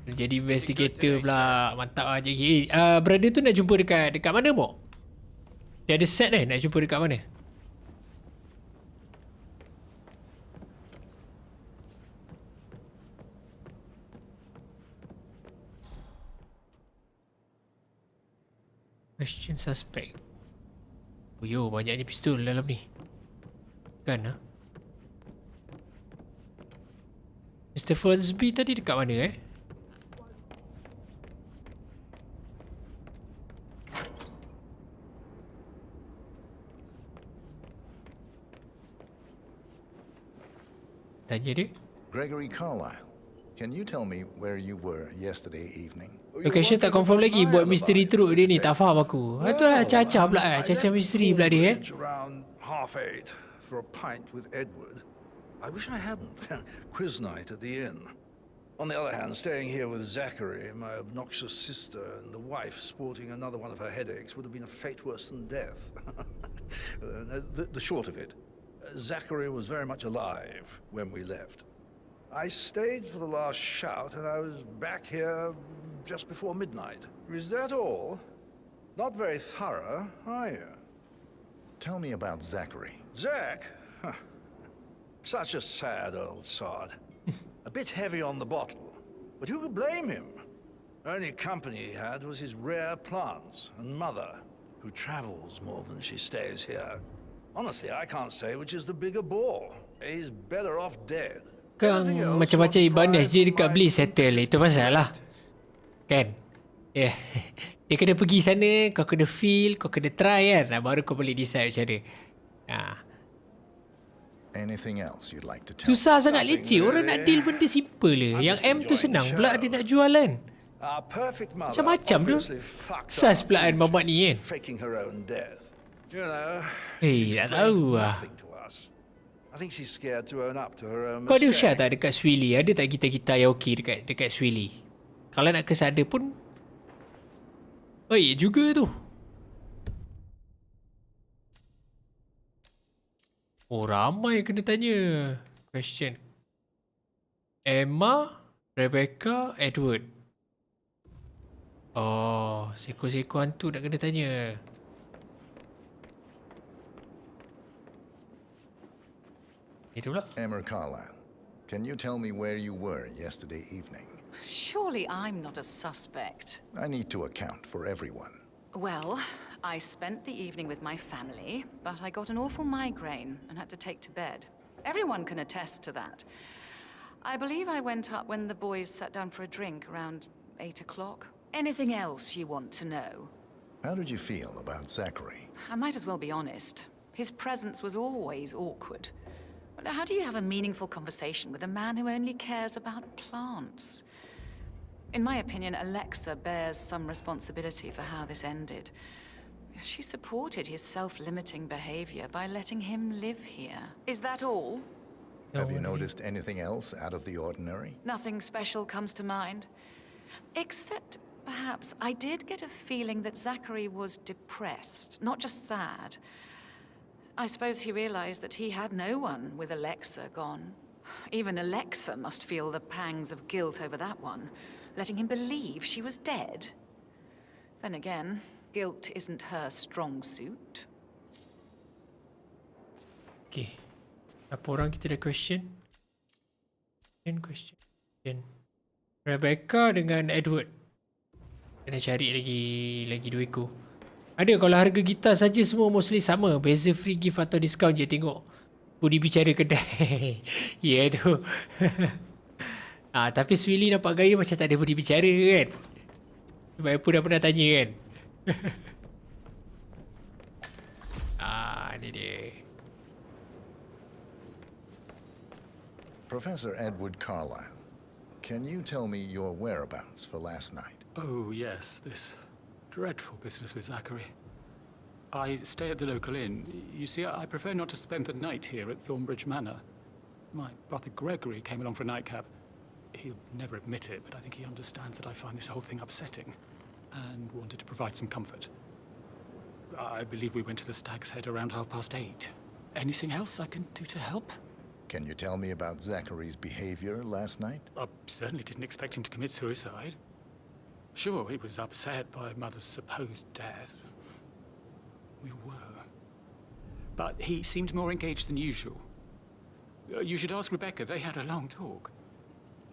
Jadi investigator pula. Mantap lah jadi. Brother tu nak jumpa dekat mana Mok? Dia ada set nak jumpa dekat mana? Question suspect. Oh yo, banyaknya pistol dalam ni. Kan lah. Mr. Fonsby tadi dekat mana Tanya dia. Gregory Carlyle, can you tell me where you were yesterday evening? Location tak confirm lagi buat misteri teruk dia ni. Tak faham aku. Itu lah Caca pula Caca misteri pula dia Around 7:30 for a pint with Edward. I wish I hadn't. Quiz night at the inn. On the other hand, staying here with Zachary, my obnoxious sister, and the wife sporting another one of her headaches would have been a fate worse than death. The short of it, Zachary was very much alive when we left. I stayed for the last shout and I was back here just before midnight. Is that all? Not very thorough, are you? Tell me about Zachary. Zach? Huh. Such a sad old sod. A bit heavy on the bottle, but who could blame him? Only company he had was his rare plants and mother, who travels more than she stays here. Honestly, I can't say which is the bigger bore. He's better off dead. Kan macam-macam Ibanez je dekat Bliss settle. Itu pasal lah. Kan? Yeah. Dia kena pergi sana, kau kena feel, kau kena try kan. Baru kau boleh decide macam mana. Anything else you'd like to tell? Susah sangat leceh. Orang nak deal benda simple je. Yang M tu senang pula dia nak jual kan. Macam-macam tu. Sas pula kan mamat ni kan. Tak tahu lah. Kau ada usaha tak dekat Swilly? Ada tak kita yang okey dekat Swilly? Kalau nak kesada pun baik juga tu. Oh, ramai kena tanya. Question. Emma, Rebecca, Edward. Oh, seko-seko hantu nak kena tanya. Emma Carlyle, can you tell me where you were yesterday evening? Surely I'm not a suspect. I need to account for everyone. Well, I spent the evening with my family, but I got an awful migraine and had to take to bed. Everyone can attest to that. I believe I went up when the boys sat down for a drink around 8 o'clock. Anything else you want to know? How did you feel about Zachary? I might as well be honest. His presence was always awkward. How do you have a meaningful conversation with a man who only cares about plants? In my opinion, Alexa bears some responsibility for how this ended. She supported his self-limiting behavior by letting him live here. Is that all? Have you noticed anything else out of the ordinary? Nothing special comes to mind. Except, perhaps, I did get a feeling that Zachary was depressed, not just sad. I suppose he realized that he had no one with Alexa gone. Even Alexa must feel the pangs of guilt over that one, letting him believe she was dead. Then again, guilt isn't her strong suit. Okay. Apa orang kita ada question? Question. Rebecca dengan Edward. Kena cari lagi 2 ekor. Ada kalau harga gitar saja semua mostly sama. Beza free gift atau discount je tengok. Budi bicara kedai. Ya tu. Tapi Swilly nampak gaya macam tak ada budi bicara kan. Sebab aku dah pernah tanya kan. Ni dia. Professor Edward Carlyle, can you tell me your whereabouts for last night? Oh, yes, this dreadful business with Zachary. I stay at the local inn. You see, I prefer not to spend the night here at Thornbridge Manor. My brother Gregory came along for a nightcap. He'll never admit it, but I think he understands that I find this whole thing upsetting and wanted to provide some comfort. I believe we went to the Stag's Head around 8:30. Anything else I can do to help? Can you tell me about Zachary's behavior last night? I certainly didn't expect him to commit suicide. Sure, he was upset by Mother's supposed death. We were. But he seemed more engaged than usual. You should ask Rebecca. They had a long talk.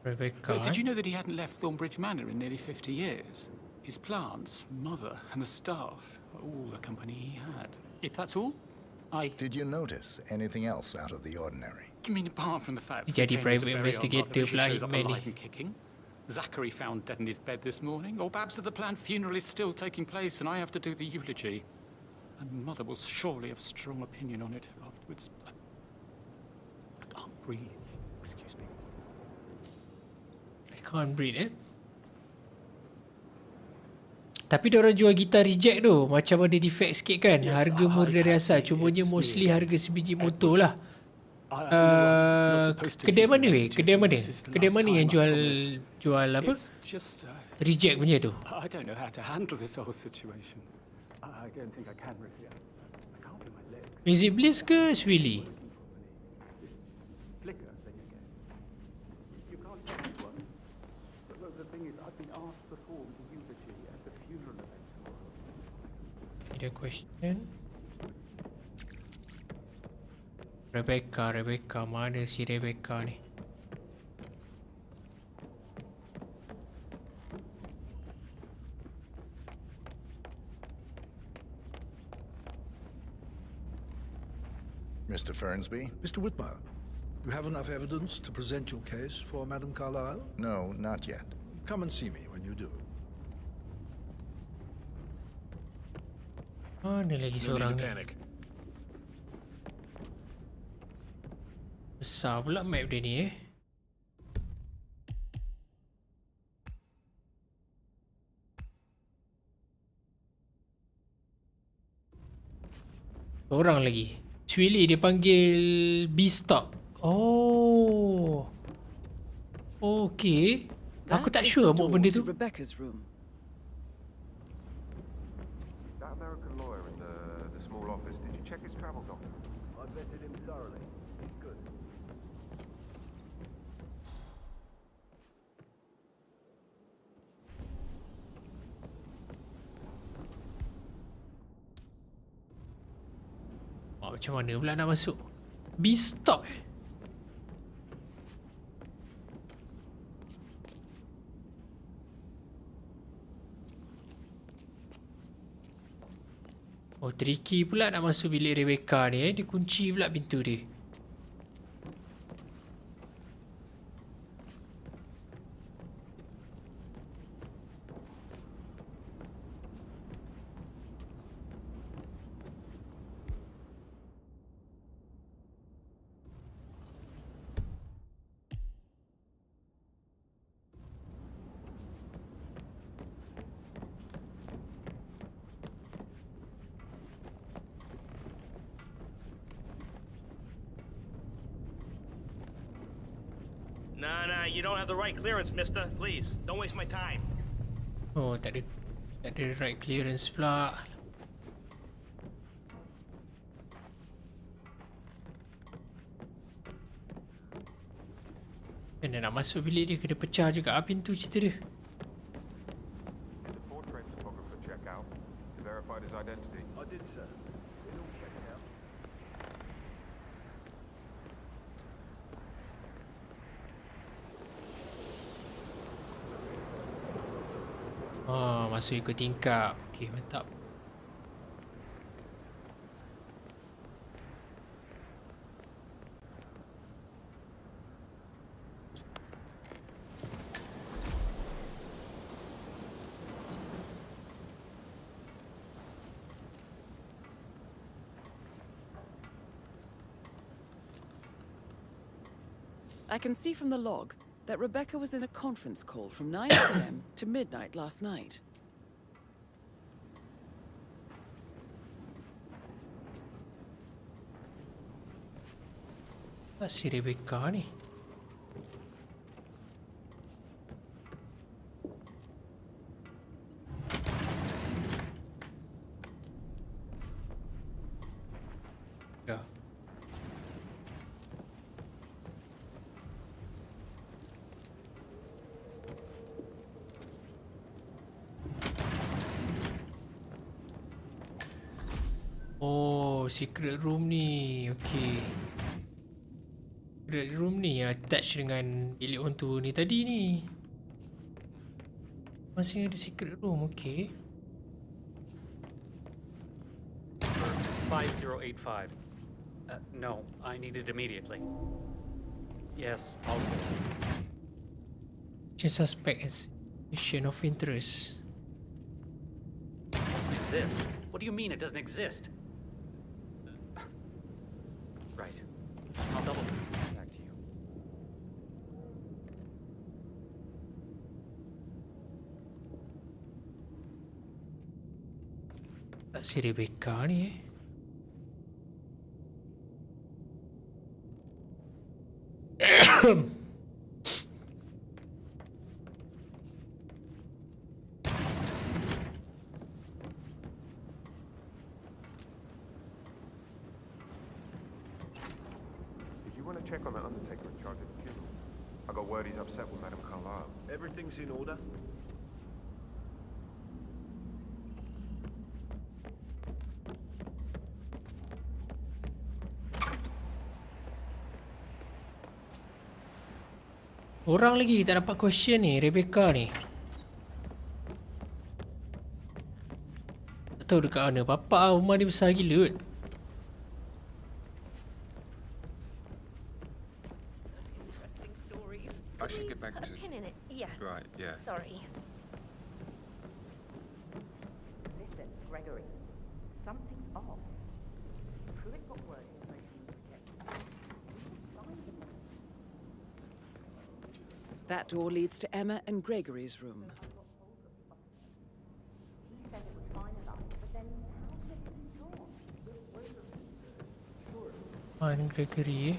Rebecca? Did you know that he hadn't left Thornbridge Manor in nearly 50 years? His plants, Mother, and the staff were all the company he had. If that's all, Did you notice anything else out of the ordinary? You mean apart from the fact that Jadi he came to private bury our investigator mother, she pula shows up Hitman ni. alive and kicking? Zachary found dead in his bed this morning, or perhaps that the planned funeral is still taking place and I have to do the eulogy. And Mother will surely have strong opinion on it afterwards. I can't breathe. Excuse me. I can't breathe, eh? Tapi diorang jual gitar reject tu. Macam ada defect sikit kan. Harga murah dari asal. Cumanya mostly harga sebiji motor lah. Kedai mana weh? Kedai mana? Kedai mana yang jual apa? Reject punya tu. I don't know how to handle this whole situation. I don't think I can really. I can't feel my legs. Is it Bliss ke Swilly? Flicker thing again. You can't choose one. But the thing is, I've been asked to perform the eulogy at the funeral event tomorrow. Need a question. Rebecca. Mana si Rebecca ni? Mr. Fernsby? Mr. Whitmer, you have enough evidence to present your case for Madame Carlyle? No, not yet. Come and see me when you do. Mana lagi seorang ni? Besar pula map dia ni eh. Orang lagi. Swilly dia panggil B-Stock. Oh. Okay. Aku tak sure buat benda tu. Rebecca's room. That American lawyer in the small office, did you check his travel documents? I vetted him thoroughly. He's good. Macam mana pula nak masuk? B-Stock eh? Oh, tricky pula nak masuk bilik Rebecca ni eh. Dia kunci pula pintu dia. Nah, you don't have the right clearance, mister. Please, don't waste my time. Oh, tak ada right clearance pula. Kena nak masuk bilik dia, kena pecah juga pintu cerita dia. Did the portrait photographer check out? You verified his identity? I did, sir. It all checked out. Oh, masuk ikut tingkap. Okey, mantap. I can see from the log that Rebecca was in a conference call from 9 p.m. to midnight last night. Si Rebecca ni. Ya. Oh, secret room ni. Okay. Secret room ni attach dengan bilik orang tua ni tadi ni. Masih ada secret room, okay. 5085. No, I need it immediately. Yes, I'll go. Suspect is mission of interest. Doesn't exist. What do you mean it doesn't exist? Right. I'll double back to you. Si Rebecca ni Did you want to check on that undertaker in charge of the funeral? I got word he's upset with Madame Carlyle. Everything's in order. Orang lagi tak dapat question ni, Rebecca ni. Tak tahu dekat mana. Bapak rumah dia besar gila kot. I should get back to... Pin in it. Yeah. Right, yeah. Sorry. Listen, Gregory. Something's off. Pruitt got word information was kept. That door leads to Emma and Gregory's room. He said it was finalized, but then how could it be torn? Mana Gregory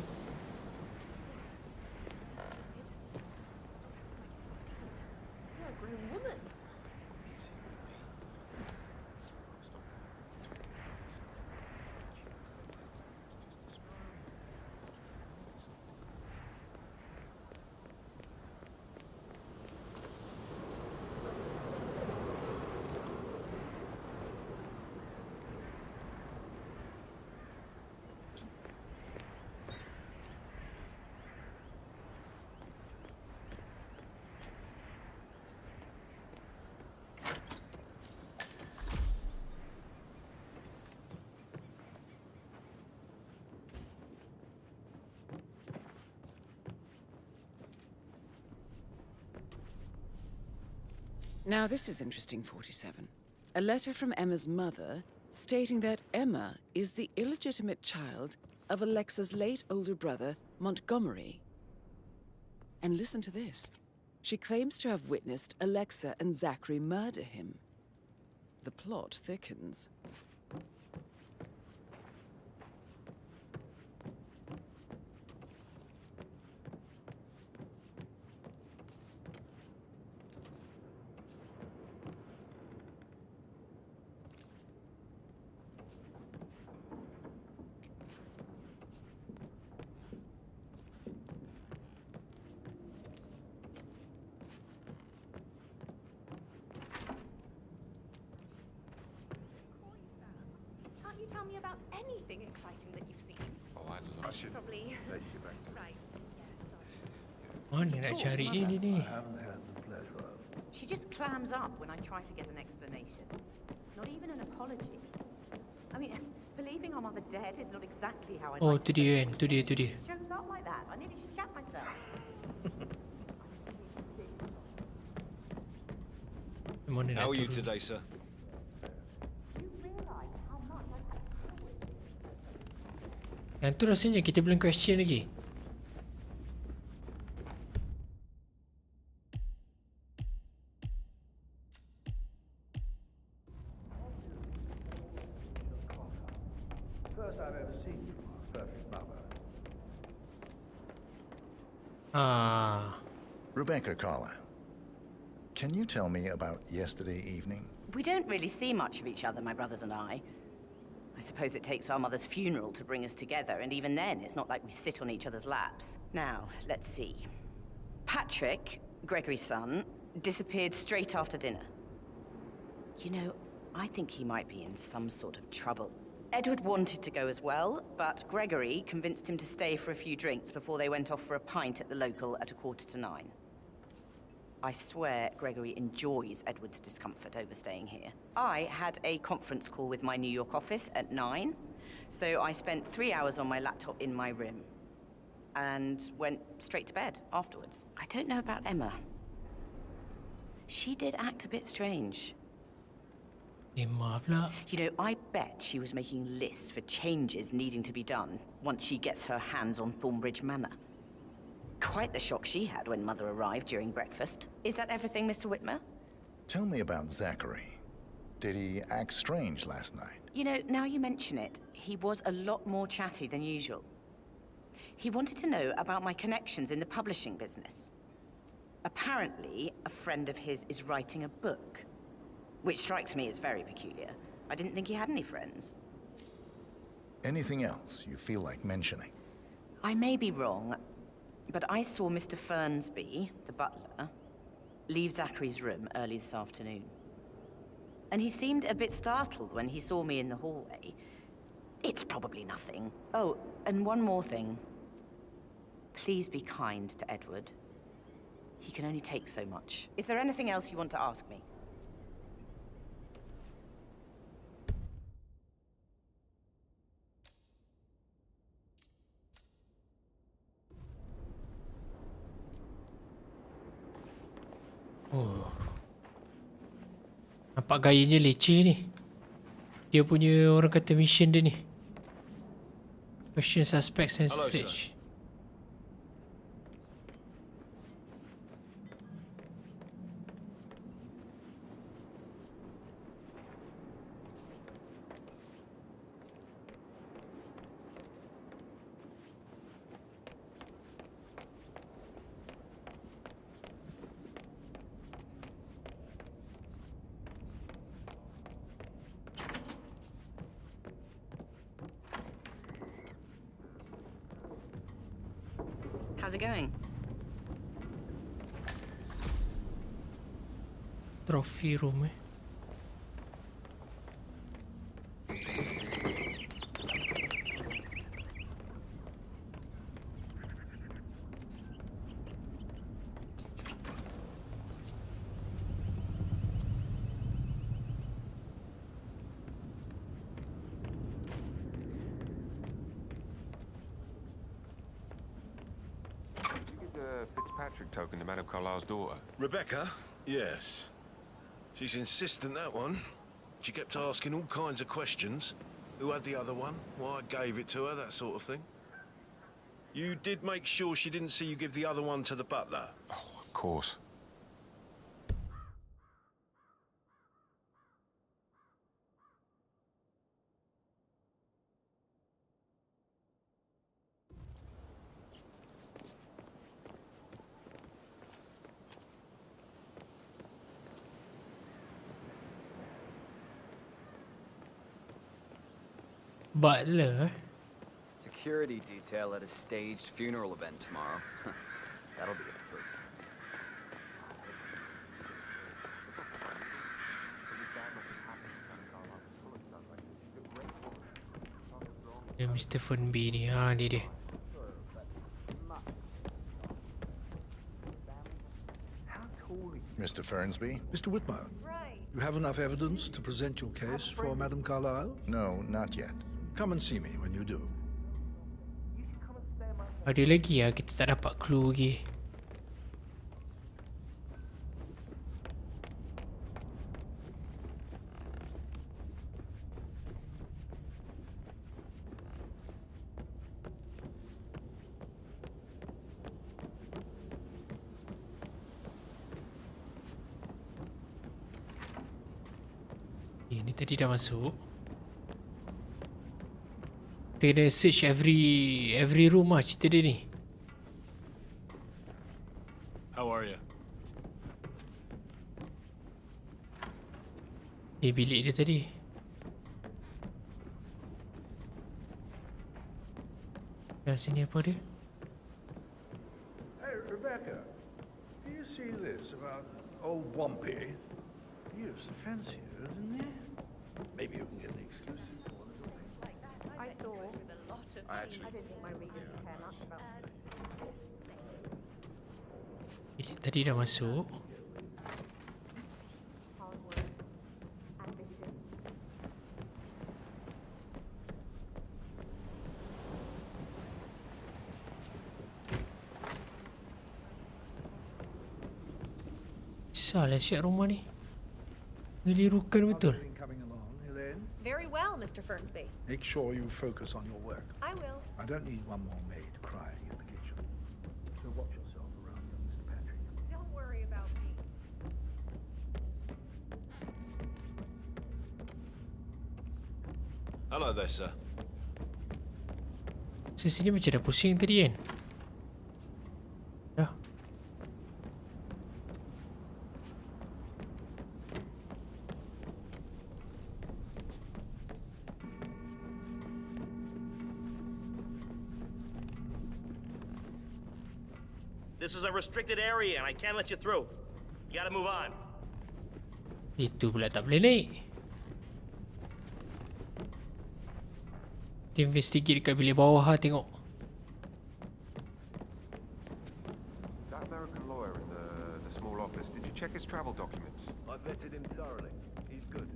You're a grown woman. Now this is interesting, 47. A letter from Emma's mother stating that Emma is the illegitimate child of Alexa's late older brother, Montgomery. And listen to this. She claims to have witnessed Alexa and Zachary murder him. The plot thickens. Can't you tell me about anything exciting that you've seen? Oh, I should Probably. let you get back to Right. Yeah, sorry. Mana nak cari ini ni? She just clams up when I try to get an explanation. Not even an apology. I mean, believing our mother dead is not exactly how I Oh, like tu dia kan. Tu dia, tu dia. shows up like that. I nearly shat myself. Mana nak How are you turun? today, sir? Yang tu rasanya kita belum question lagi. First I've ever seen you from our perfect mother. Rebecca Carlyle, can you tell me about yesterday evening? We don't really see much of each other, my brothers and I. I suppose it takes our mother's funeral to bring us together, and even then, it's not like we sit on each other's laps. Now, let's see. Patrick, Gregory's son, disappeared straight after dinner. You know, I think he might be in some sort of trouble. Edward wanted to go as well, but Gregory convinced him to stay for a few drinks before they went off for a pint at the local at 8:45. I swear Gregory enjoys Edward's discomfort over staying here. I had a conference call with my New York office at 9, so I spent 3 hours on my laptop in my room and went straight to bed afterwards. I don't know about Emma. She did act a bit strange. Emma pula. You know, I bet she was making lists for changes needing to be done once she gets her hands on Thornbridge Manor. Quite the shock she had when Mother arrived during breakfast. Is that everything, Mr. Whitmer? Tell me about Zachary. Did he act strange last night? You know, now you mention it, he was a lot more chatty than usual. He wanted to know about my connections in the publishing business. Apparently, a friend of his is writing a book, which strikes me as very peculiar. I didn't think he had any friends. Anything else you feel like mentioning? I may be wrong, but I saw Mr. Fernsby, the butler, leave Zachary's room early this afternoon. And he seemed a bit startled when he saw me in the hallway. It's probably nothing. Oh, and one more thing. Please be kind to Edward. He can only take so much. Is there anything else you want to ask me? Oh. Nampak gayanya leceh ni. Dia punya orang kata mission dia ni. Question suspects and Hello, search. How's it going? Trophy room Fitzpatrick token to Madame Carlyle's daughter. Rebecca? Yes. She's insistent, that one. She kept asking all kinds of questions. Who had the other one? Why I gave it to her, that sort of thing. You did make sure she didn't see you give the other one to the butler? Oh, of course. Butler. Security detail at a staged funeral event tomorrow. That'll be a treat. Dia Mr. Fernsby ni. Ha, ni dia. Mr. Fernsby? Mr. Whitmer, you have enough evidence to present your case for Madame Carlyle? No, not yet. Come and see me when you do. Ada lagi lah, kita tak dapat clue lagi. Ini tadi dah masuk. Kita kena search every room lah cerita dia ni. Di bilik dia tadi. Dah sini apa dia? Hey, Rebecca. Do you see this about old Wumpy? He used to fancy her, didn't he? Maybe you can get the exclusive for the I saw. I actually... I don't think my readers care much about. Bilik tadi dah masuk. Hard work. Ambition. Salah siap rumah ni. Ngelirukan betul. Coming along, Helene. Very well, Mr. Fernsby. Make sure you focus on your work. I will. I don't need one more maid crying in the kitchen. So watch yourself around, Mr. Patrick. Don't worry about me. Hello there, sir. Sini macam dah pusing tadi kan. Dah. This is a restricted area and I can't let you through. You gotta move on. Itu pula tak boleh naik. Kita investigate dekat bilik bawah lah tengok. That American lawyer in the small office, did you check his travel documents? I vetted him thoroughly. He's good.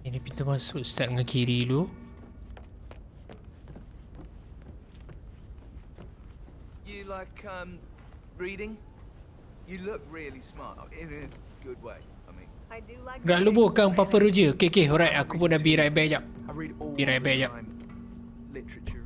Ini pintu masuk, start dengan kiri dulu. You like, reading? You look really smart, in a good way, I mean. I do like. Gerak lubuhkan Papa Roger. Okay, alright. Aku pun dah be right back jap. I read all Be right the back jap. time. Literature.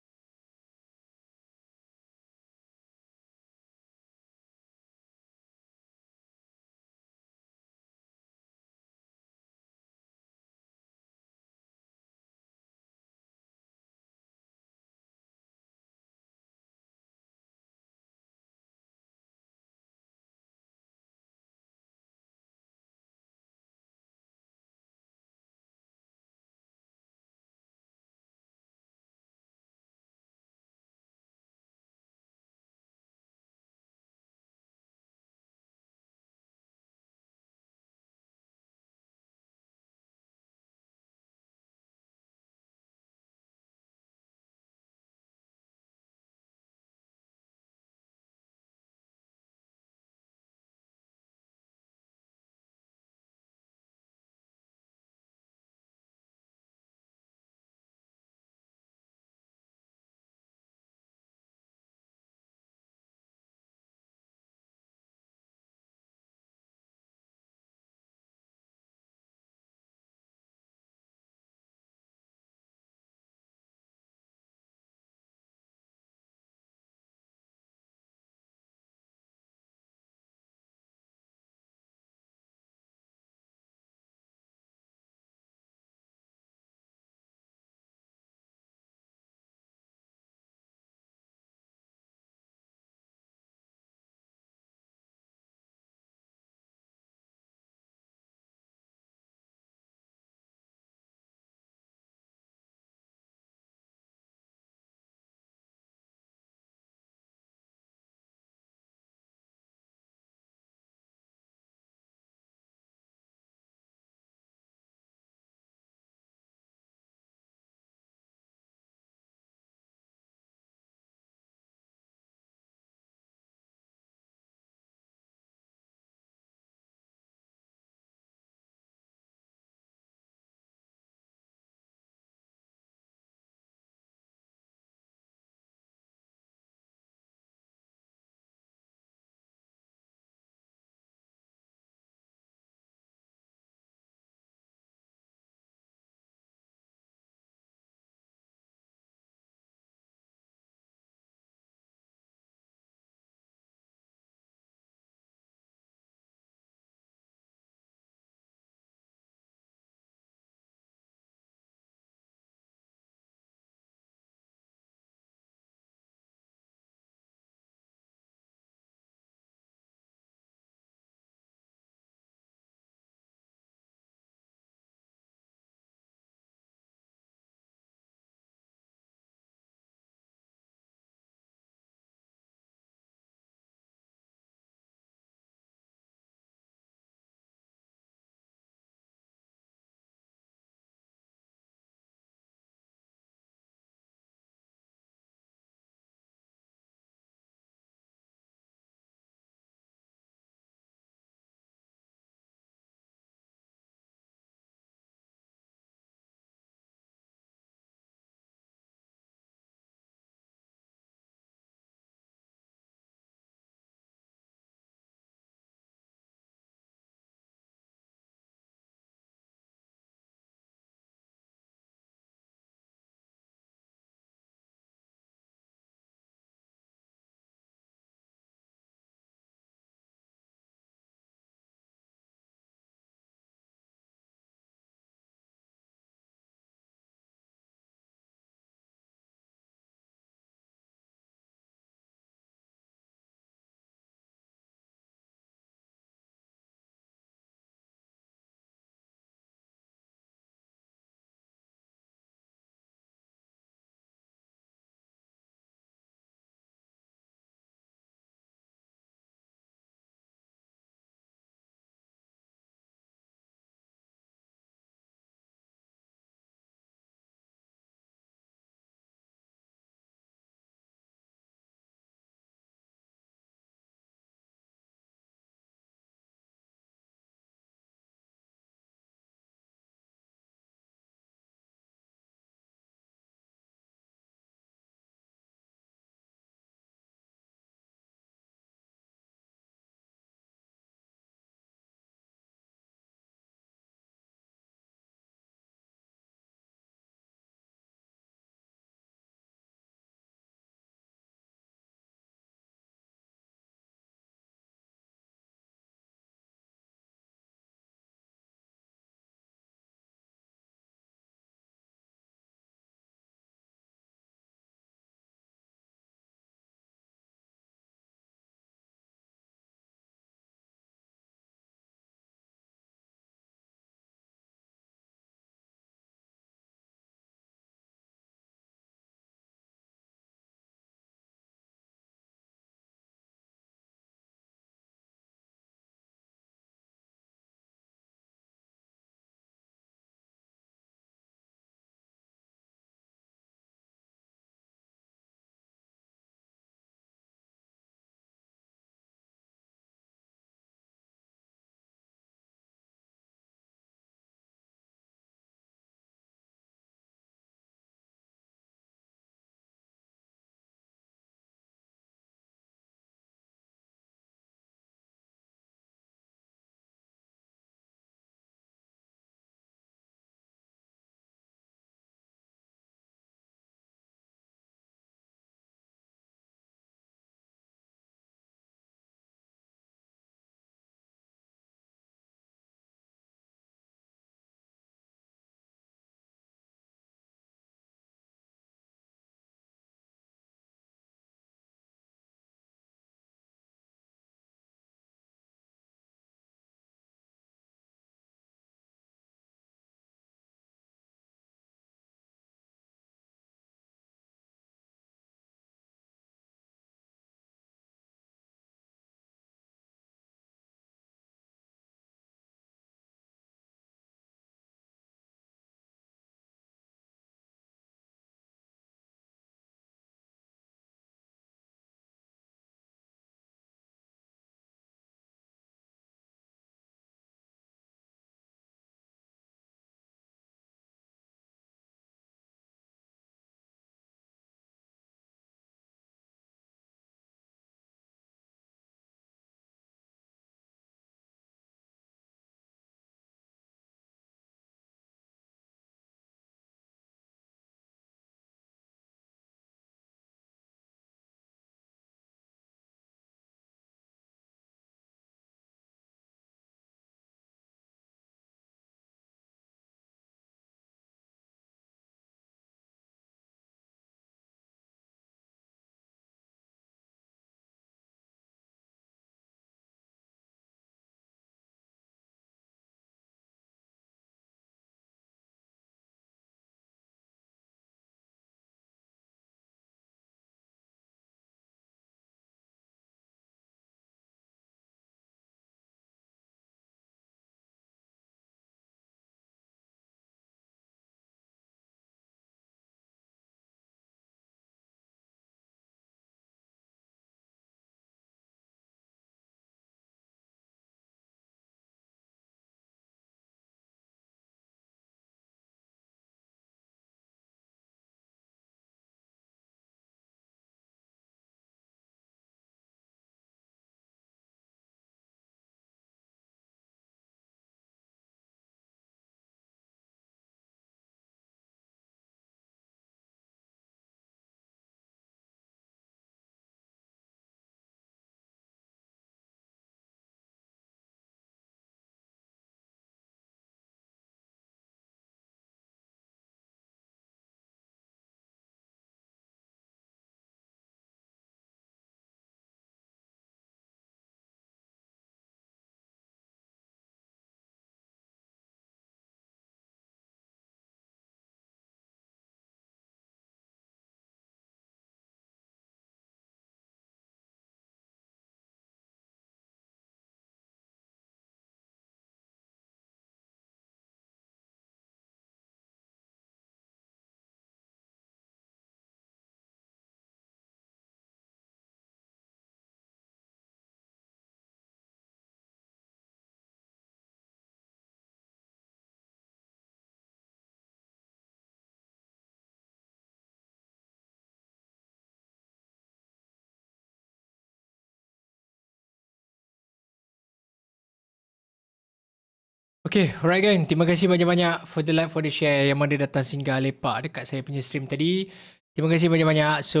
Okay, alright gang. Terima kasih banyak-banyak for the like, for the share yang mana datang singgah lepak dekat saya punya stream tadi. Terima kasih banyak-banyak. So,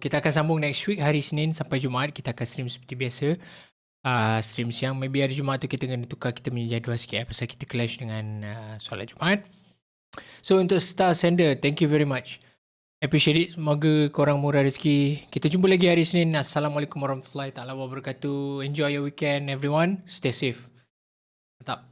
kita akan sambung next week hari Senin sampai Jumaat. Kita akan stream seperti biasa. Stream siang. Maybe hari Jumaat tu kita kena tukar kita punya jadual sikit pasal kita clash dengan solat Jumaat. So, untuk Star Sender, thank you very much. Appreciate it. Semoga korang murah rezeki. Kita jumpa lagi hari Senin. Assalamualaikum warahmatullahi taala wabarakatuh. Enjoy your weekend everyone. Stay safe. Mantap.